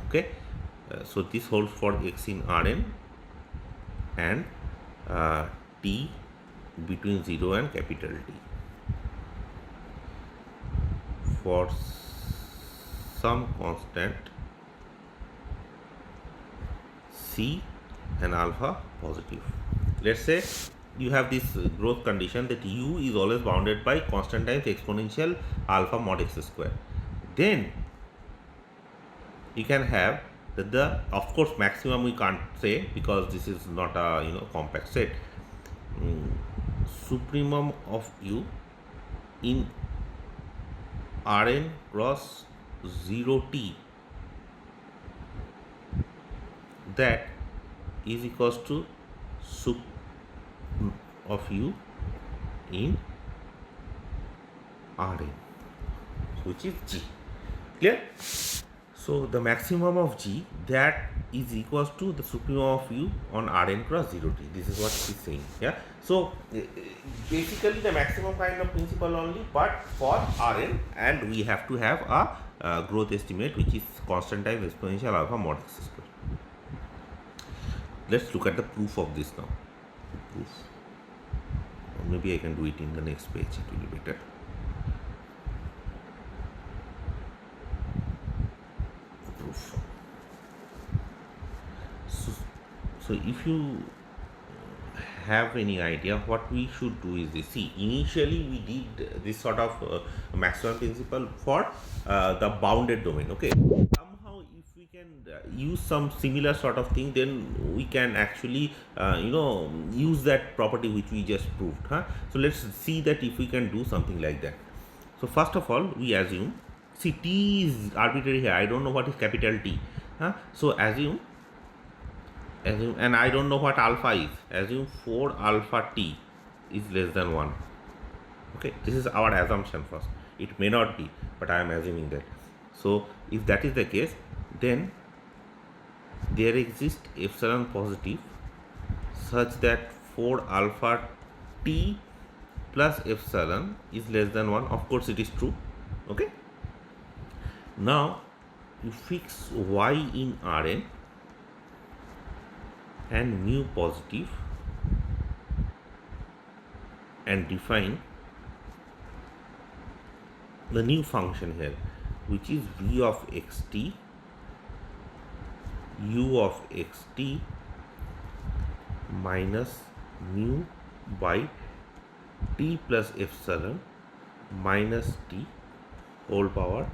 Okay, so this holds for x in Rn and t between 0 and capital T for some constant c and alpha positive. Let's say you have this growth condition that u is always bounded by constant times exponential alpha mod x square. Then you can have the of course maximum we can't say because this is not a compact set. Supremum of u in Rn cross 0t that is equals to sup of u in Rn, which is g. Clear? So the maximum of g that is equals to the supremum of u on Rn cross 0t. This is what it is saying. Yeah. So basically the maximum kind of principle only, but for Rn, and we have to have a growth estimate which is constant times exponential alpha mod x square. Let's look at the proof of this now. Proof. Or maybe I can do it in the next page. It will be better. Proof. So if you have any idea, what we should do is this. See, initially we did this sort of Maxwell principle for the bounded domain. Okay. Somehow, if we can use some similar sort of thing, then we can actually use that property which we just proved. Huh? So let's see that if we can do something like that. So first of all, we assume. See, t is arbitrary here. I don't know what is capital T. Huh? So assume, and I don't know what alpha is. Assume 4 alpha t is less than 1. Okay, this is our assumption first. It may not be, but I am assuming that. So if that is the case, then there exists epsilon positive such that 4 alpha t plus epsilon is less than 1. Of course, it is true. Okay. Now, you fix y in Rn and mu positive and define the new function here, which is v of xt, u of xt minus mu by t plus epsilon minus t whole power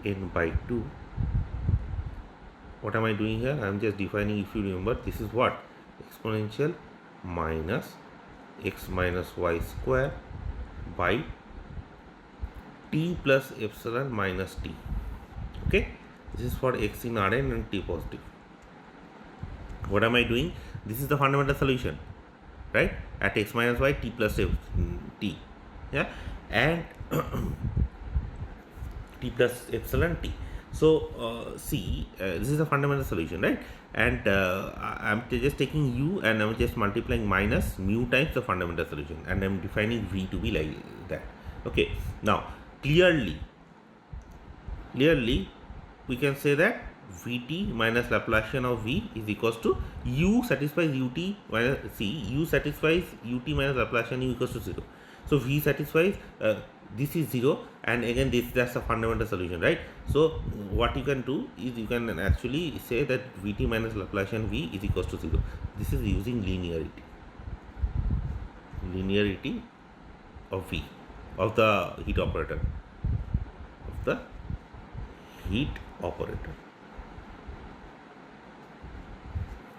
n by 2. What am I doing here? I am just defining, if you remember, this is what? Exponential minus x minus y square by t plus epsilon minus t. Okay, this is for x in Rn and t positive. What am I doing? This is the fundamental solution, right? At x minus y, t plus t, yeah, and t plus epsilon t. So see, this is the fundamental solution, right? And I'm just taking u and I'm just multiplying minus mu times the fundamental solution, and I'm defining v to be like that. Okay, now clearly we can say that vt minus Laplacian of v is equals to u satisfies ut minus u satisfies ut minus Laplacian u equals to 0. So v satisfies this is 0, and again that's the fundamental solution, right? So what you can do is you can actually say that vt minus Laplacian v is equals to 0. This is using linearity of v, of the heat operator,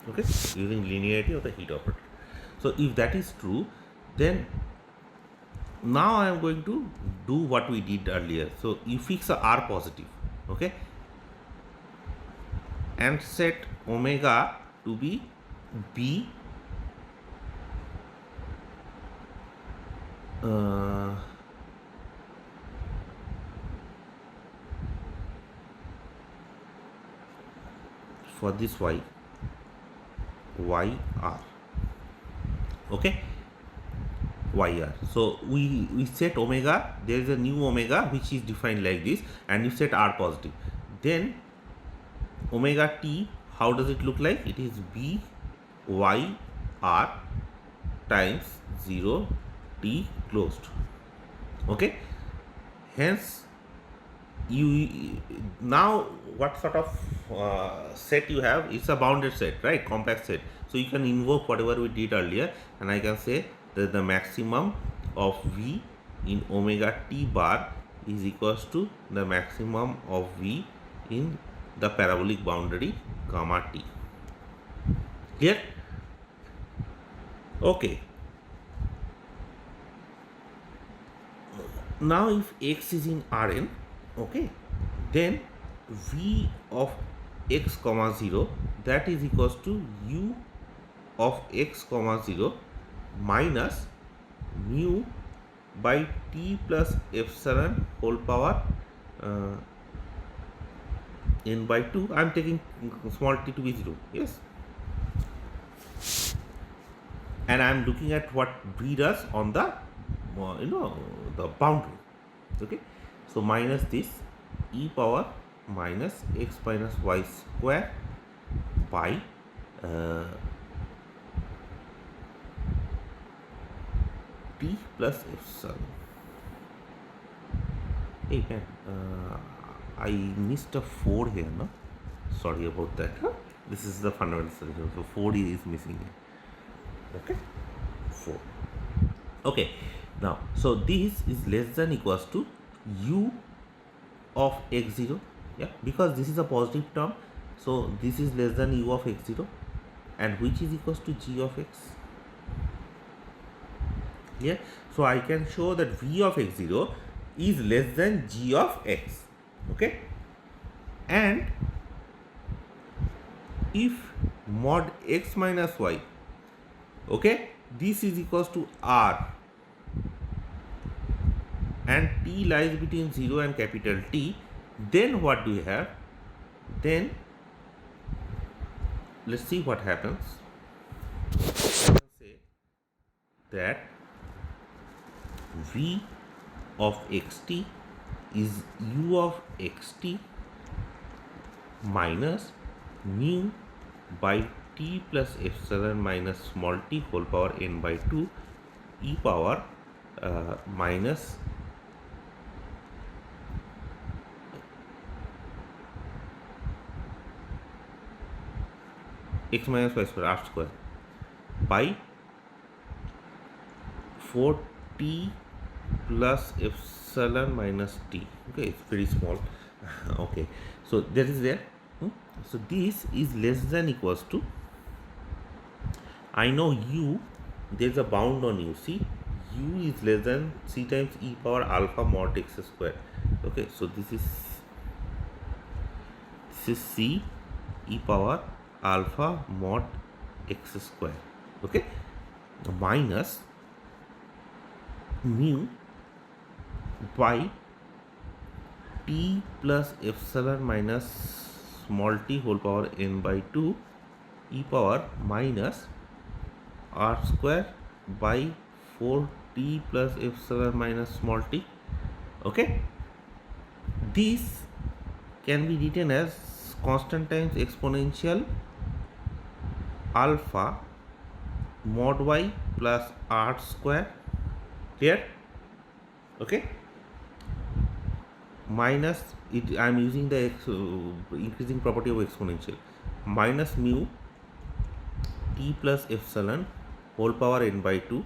okay, using linearity of the heat operator. So if that is true, then now I am going to do what we did earlier. So you fix a r positive, okay, and set omega to be b for this y r, okay, yr. So we set omega, there is a new omega which is defined like this, and you set r positive. Then omega t, how does it look like? It is b y r times 0 t closed, okay. Hence you now what sort of set you have? It's a bounded set, right? Compact set. So you can invoke whatever we did earlier, and I can say that the maximum of v in omega t bar is equals to the maximum of v in the parabolic boundary gamma t. Clear? Okay. Now if x is in Rn, okay, then v of x comma 0, that is equals to u of x comma 0 minus mu by t plus epsilon whole power n by 2. I am taking small t to be 0, yes, and I am looking at what v does on the the boundary, okay. So minus this e power minus x minus y square by t plus epsilon. Hey man, I missed a 4 here, no? Sorry about that. This is the fundamental solution, so 4 is missing here. Okay, 4. Okay, now so this is less than equals to u of x0, yeah, because this is a positive term, so this is less than u of x0, and which is equals to g of x. Yeah, so I can show that v of x0 is less than g of x, okay, and if mod x minus y, okay, this is equals to r, and t lies between 0 and capital T, then what do we have? Then let's see what happens. I can say that V of xt is u of xt minus mu by t plus epsilon minus small t whole power n by 2 e power minus x minus y square r square by 4t plus epsilon minus t. Okay, it's very small. Okay, so that is there. So this is less than equals to, I know u, there is a bound on u. See, u is less than c times e power alpha mod x square. Okay, so this is c e power alpha mod x square. Okay, minus mu by t plus epsilon minus small t whole power n by 2 e power minus r square by 4t plus epsilon minus small t. Okay, this can be written as constant times exponential alpha mod y plus r square. Clear? Okay, minus it, I am using the increasing property of exponential, minus mu t plus epsilon whole power n by 2.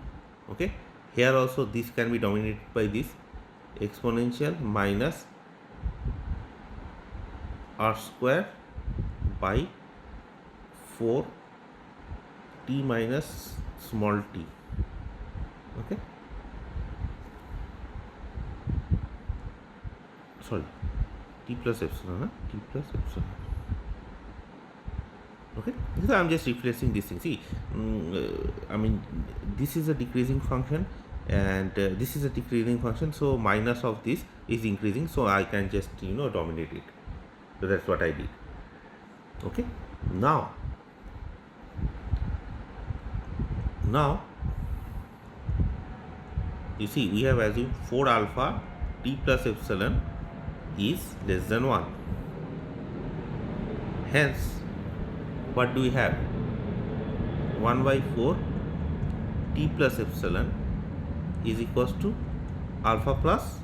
Okay, here also this can be dominated by this exponential minus r square by 4 t minus small t. Okay, sorry, t plus epsilon, t plus epsilon. Okay, so I'm just replacing this thing. See, I mean, this is a decreasing function and this is a decreasing function, so minus of this is increasing, so I can just dominate it. So that's what I did. Okay, now you see, we have assumed 4 alpha t plus epsilon is less than 1. Hence, what do we have? 1 by 4 t plus epsilon is equals to alpha plus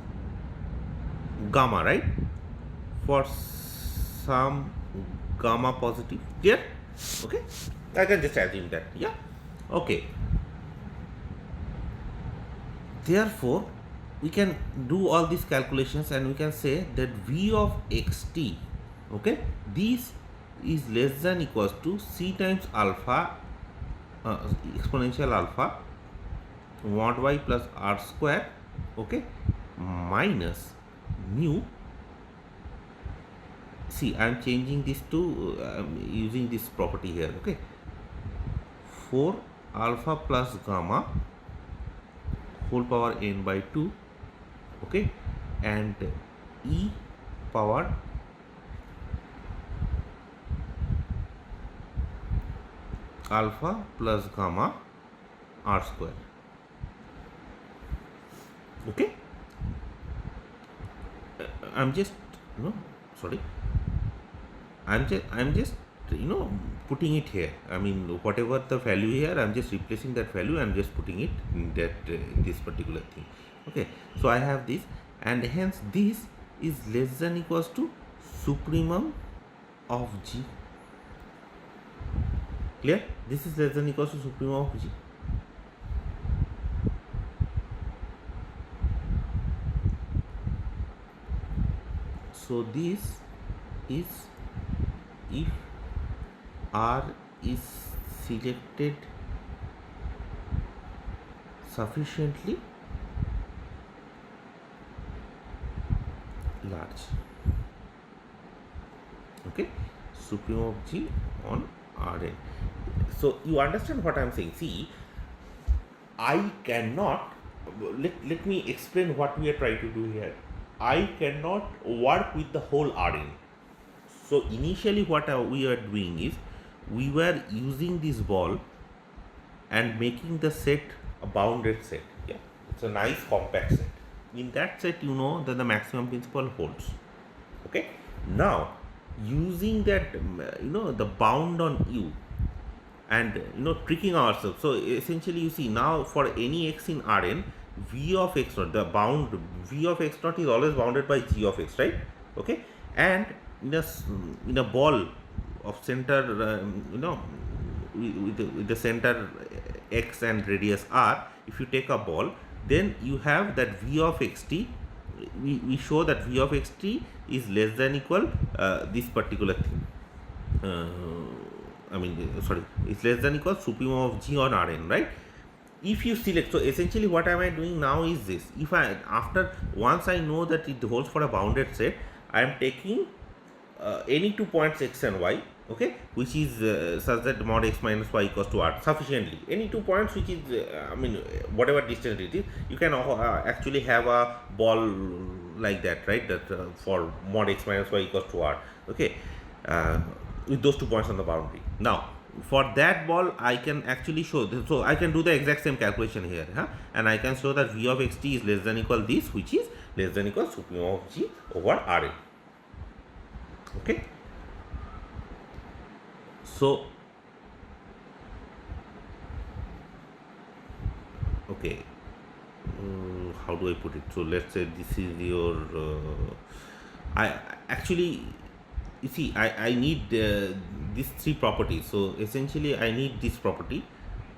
gamma, right? For some gamma positive. Clear? Okay, I can just assume that. Yeah. Okay, therefore we can do all these calculations and we can say that v of xt, okay, this is less than equals to c times alpha exponential alpha mod y plus r square, okay, minus mu. See, I am changing this to using this property here. Okay, 4 alpha plus gamma whole power n by 2, okay, and e power alpha plus gamma r square. Okay, I'm just sorry, I'm just putting it here. I mean, whatever the value here, I'm just replacing that value. I'm just putting it in that this particular thing. Okay, so I have this, and hence this is less than equals to supremum of G. Clear? This is less than equals to supremum of G. So this is if R is selected sufficiently large. Okay, supremum of G on Rn. So you understand what I am saying. See, I cannot, let me explain what we are trying to do here. I cannot work with the whole Rn. So initially what we are doing is, we were using this ball and making the set a bounded set. Yeah, It's a nice compact set. In that set, you know that the maximum principal holds. Okay. Now, using that, the bound on U, and tricking ourselves. So essentially, you see now for any x in Rn, v of x naught, the bound v of x naught is always bounded by g of x, right? Okay. And in a ball of center, with the center x and radius r, if you take a ball, then you have that v of xt. We show that v of xt is less than equal this particular thing. It's less than equal supremum of g on Rn, right? If you select, so essentially what am I doing now is this. If once I know that it holds for a bounded set, I am taking any 2 points x and y, okay, which is such that mod x minus y equals to r sufficiently. Any 2 points which is, whatever distance it is, you can actually have a ball like that, right? That for mod x minus y equals to r, okay, with those 2 points on the boundary. Now, for that ball, I can actually show this. So I can do the exact same calculation here, and I can show that v of xt is less than equal this, which is less than equal supremum of g over Rn. Okay. So, okay, how do I put it? So let's say this is your. I actually, you see, I need these 3 properties. So essentially, I need this property.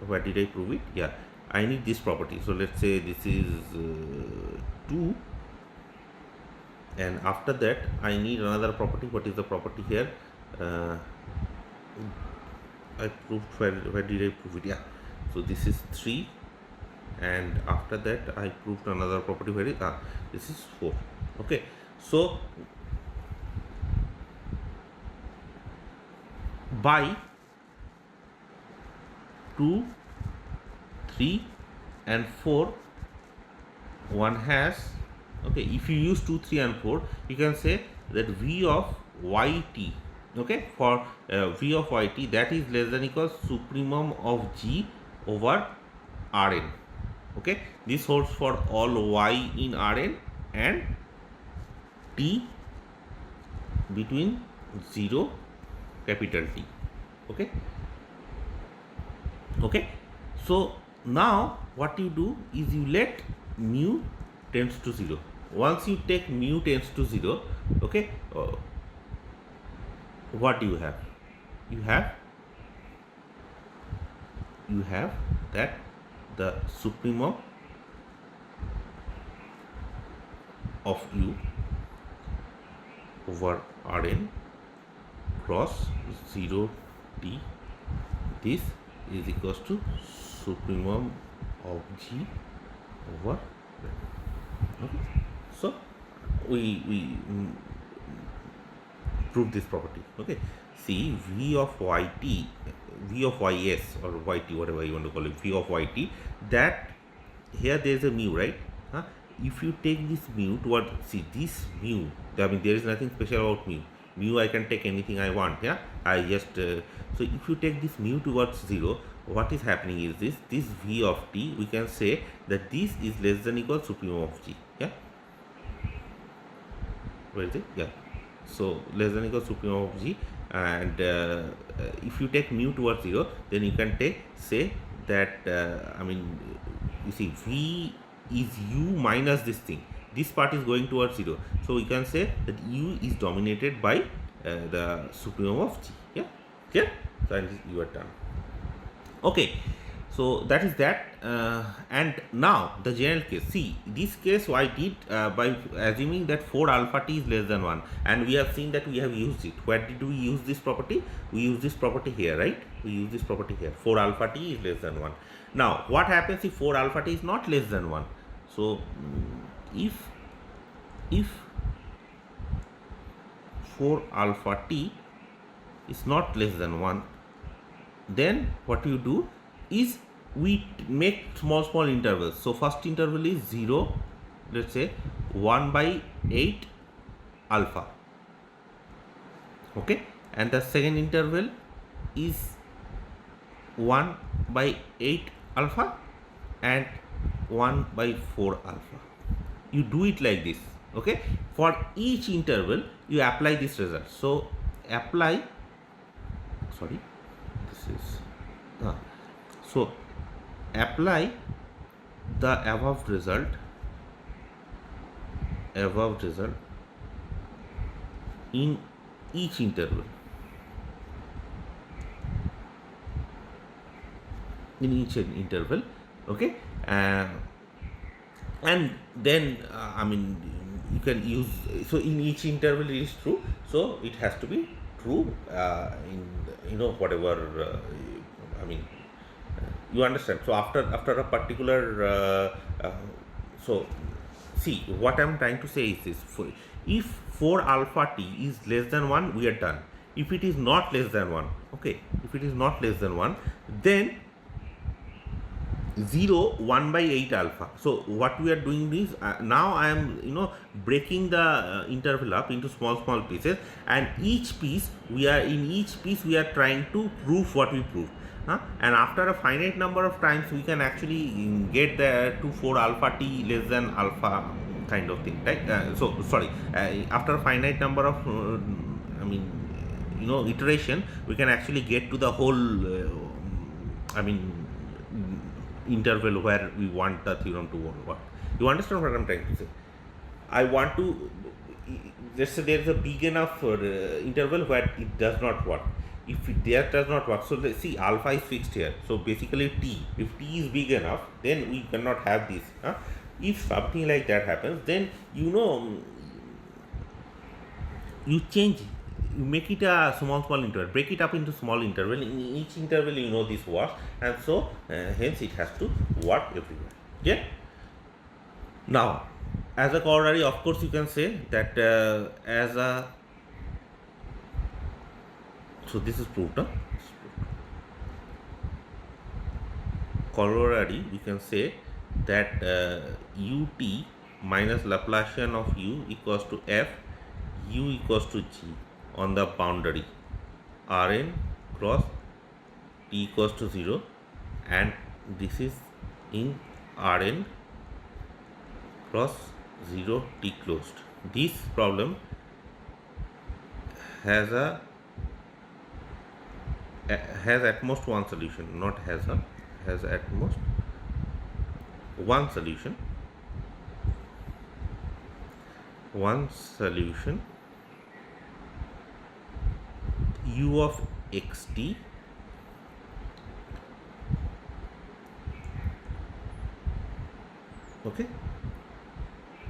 Where did I prove it? Yeah, I need this property. So let's say this is 2. And after that, I need another property. What is the property here? I proved, where did I prove it? Yeah. So this is 3. And after that, I proved another property. Where is this is 4. Okay. So by 2, 3 and 4, one has, okay, if you use 2, 3 and 4, you can say that v of yt, okay, for v of yt, that is less than equal supremum of g over Rn. Okay, this holds for all y in Rn and t between 0 capital T. Okay. Okay. So now what you do is you let mu tends to 0. Once you take mu tends to 0, okay, what do you have? You have that the supremum of u over Rn cross 0 t, this is equals to supremum of g over r. Okay. So we prove this property. Okay. See, v of yt, v of ys or yt, whatever you want to call it, v of yt, that here there is a mu, right? If you take this mu toward, see this mu, I mean there is nothing special about mu. Mu I can take anything I want. Yeah, I just so if you take this mu towards 0, what is happening is this v of t, we can say that this is less than equal supremum of g. Yeah, where is it? Yeah, so less than equal supremum of g, and if you take mu towards 0, then you can say that you see v is u minus this thing. This part is going towards 0, so we can say that u is dominated by the supremum of g. Yeah, clear? So and you are done. Okay, so that is that. And now the general case. See, this case I did by assuming that 4 alpha t is less than 1, and we have seen that we have used it. Where did we use this property? We use this property here, right? We use this property here. 4 alpha t is less than 1. Now, what happens if 4 alpha t is not less than 1? So, if 4 alpha t is not less than 1, then what you do is we make small intervals. So first interval is 0, let's say 1/8 alpha, okay, and the second interval is 1/8 alpha, and 1 by 4 alpha. You do it like this. Okay, for each interval you apply this result. So apply, sorry, this is so apply the above result in each interval, okay, and then I mean you can use, so in each interval it is true, so it has to be true in whatever I mean you understand. So after a particular so see, what I am trying to say is this: if 4 alpha t is less than 1, we are done. If it is not less than 1, okay, if it is not less than 1, then 0 1 by 8 alpha. So what we are doing is now I am breaking the interval up into small pieces, and each piece we are trying to prove what we proved. And after a finite number of times we can actually get the to 4 alpha t less than alpha kind of thing, right? So sorry, after a finite number of iteration, we can actually get to the whole interval where we want the theorem to work. You understand what I'm trying to say? I want to, let's say there is a big enough interval where it does not work. If that does not work, so let's see, alpha is fixed here. So basically t, if t is big enough, then we cannot have this. If something like that happens, then you change, you make it a small interval, break it up into small interval. In each interval this works, and so hence it has to work everywhere. Yeah. Now, as a corollary, of course, you can say that so this is proved. Corollary, we can say that ut minus Laplacian of u equals to f, u equals to g on the boundary Rn cross t equals to 0, and this is in Rn cross 0 t closed. This problem has at most one solution, not has at most one solution. U of xt okay,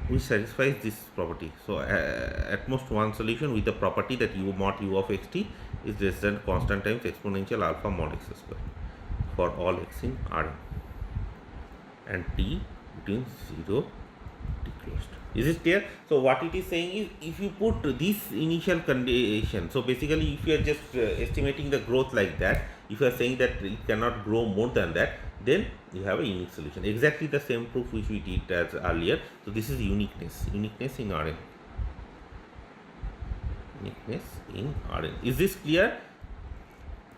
which satisfies this property. So at most one solution with the property that u mod u of xt is less than constant times exponential alpha mod x square for all x in Rn and t between 0 t closed. Is it clear? So what it is saying is, if you put this initial condition, so basically if you are just estimating the growth like that, if you are saying that it cannot grow more than that, then you have a unique solution. Exactly the same proof which we did as earlier. So this is uniqueness in Rn. Uniqueness in Rn. Is this clear?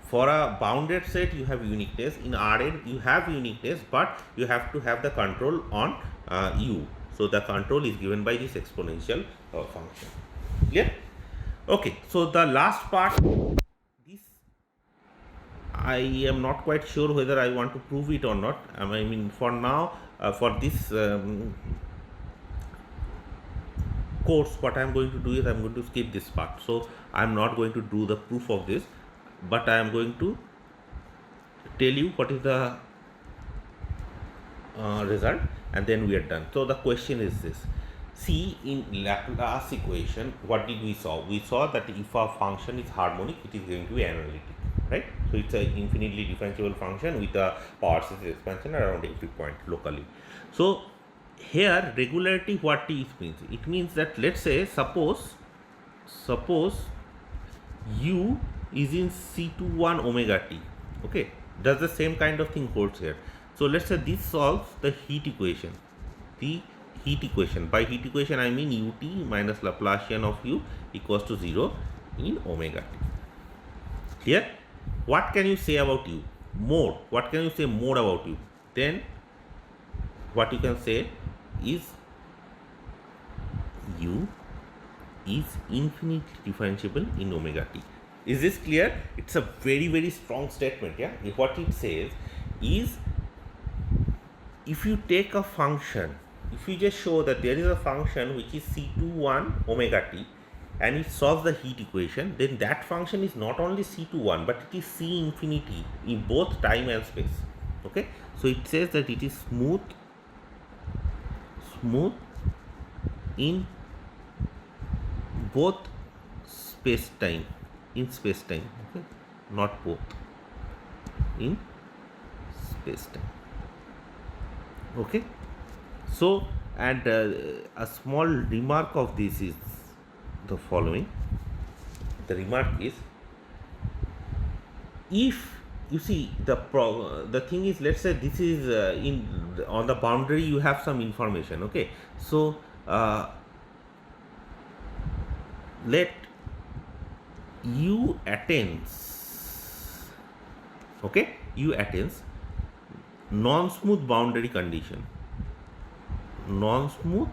For a bounded set, you have uniqueness. In Rn, you have uniqueness, but you have to have the control on u. So the control is given by this exponential function. Clear? Okay. So the last part, this I am not quite sure whether I want to prove it or not. I mean, for now, for this course, what I am going to do is I am going to skip this part. So I am not going to do the proof of this, but I am going to tell you what is the result, and then we are done. So the question is this: see, in Laplace equation, what did we saw? We saw that if a function is harmonic, it is going to be analytic, right? So it's an infinitely differentiable function with a power series expansion around every point locally. So here regularity, what it means? It means that, let's say, suppose u is in C21 omega t. Okay, does the same kind of thing holds here. So let's say this solves the heat equation. By heat equation I mean ut minus Laplacian of u equals to 0 in omega t. Clear? What can you say about u? More. What can you say more about u? Then what you can say is u is infinitely differentiable in omega t. Is this clear? It's a very strong statement. Yeah, what it says is, if you take a function, if you just show that there is a function which is C21 omega t and it solves the heat equation, then that function is not only C21 but it is C infinity in both time and space. Okay, so it says that it is smooth in both space time, okay, not both, in space time. Okay, so and a small remark of this is the following. The remark is, if you see the thing is, let's say this is on the boundary you have some information. Okay, so let u attains, okay, u attains non-smooth boundary condition, non-smooth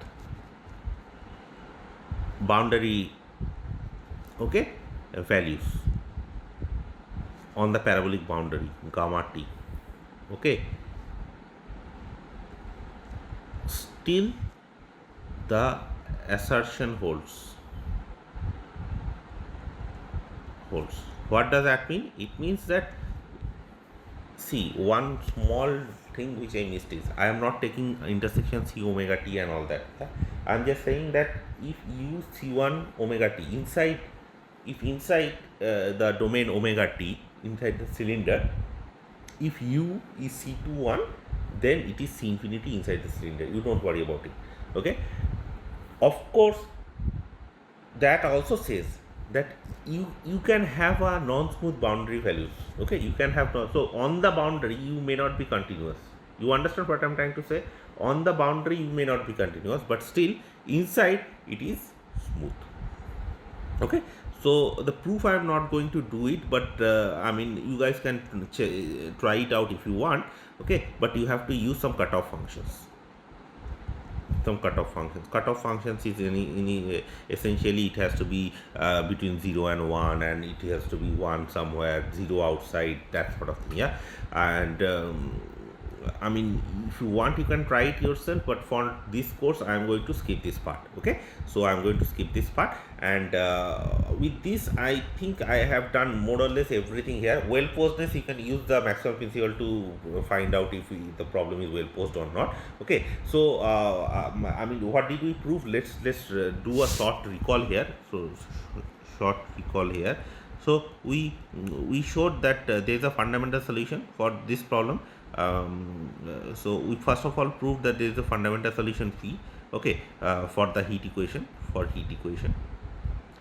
boundary, okay, values on the parabolic boundary gamma t. Okay, still the assertion holds. What does that mean? It means that, see, one small thing which I missed is, I am not taking intersection c omega t and all that. I am just saying that if u c1 omega t inside, if inside the domain omega t inside the cylinder, if u is c21, then it is c infinity inside the cylinder. You don't worry about it. Okay, of course that also says that you can have a non-smooth boundary values. Okay, you can have so on the boundary you may not be continuous. You understand what I'm trying to say? On the boundary you may not be continuous, but still inside it is smooth. Okay, so the proof I am not going to do it, but I mean, you guys can try it out if you want. Okay, but you have to use some cutoff functions. Cutoff functions is any essentially it has to be between 0 and 1, and it has to be 1 somewhere, 0 outside, that sort of thing. Yeah, and I mean, if you want you can try it yourself, but for this course I am going to skip this part. Okay, so I am going to skip this part, and with this I think I have done more or less everything here. Well posedness, you can use the Maxwell principle to find out if the problem is well posed or not. Okay, so I mean, what did we prove? Let's do a short recall here. So short recall here. So we showed that there is a fundamental solution for this problem. So we first of all proved that there is a fundamental solution phi, okay, for the heat equation,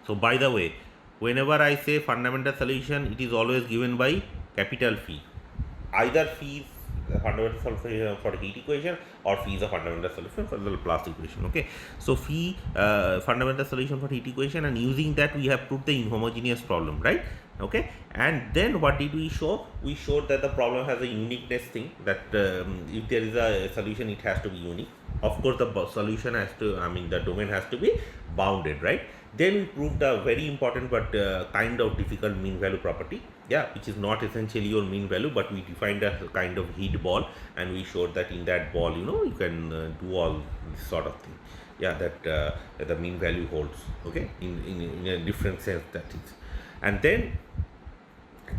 So by the way, whenever I say fundamental solution, it is always given by capital phi. Either phi is a fundamental solution for the heat equation, or phi is a fundamental solution for the Laplace equation. Okay, so phi fundamental solution for heat equation, and using that we have proved the inhomogeneous problem, right? Okay, and then what did we show? We showed that the problem has a uniqueness thing, that if there is a solution, it has to be unique. Of course, the solution has to, I mean, the domain has to be bounded, right? Then we proved a very important but kind of difficult mean value property, yeah, which is not essentially your mean value, but we defined a kind of heat ball, and we showed that in that ball, you can do all this sort of thing, yeah, that the mean value holds, okay, in a different sense, that is. And then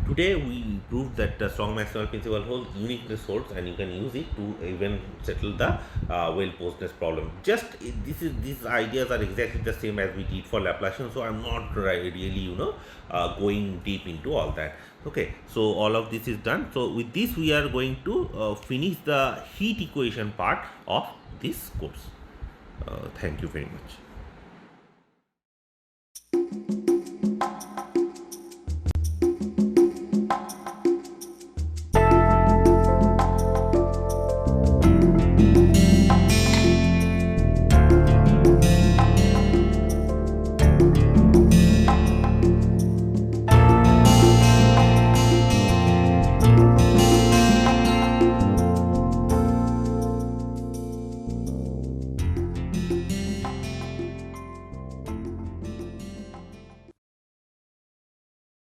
today we proved that the strong Maxwell principle holds, uniqueness holds, and you can use it to even settle the well posedness problem. Just these ideas are exactly the same as we did for Laplacian, so I'm not really going deep into all that. Okay, so all of this is done. So with this we are going to finish the heat equation part of this course. Thank you very much.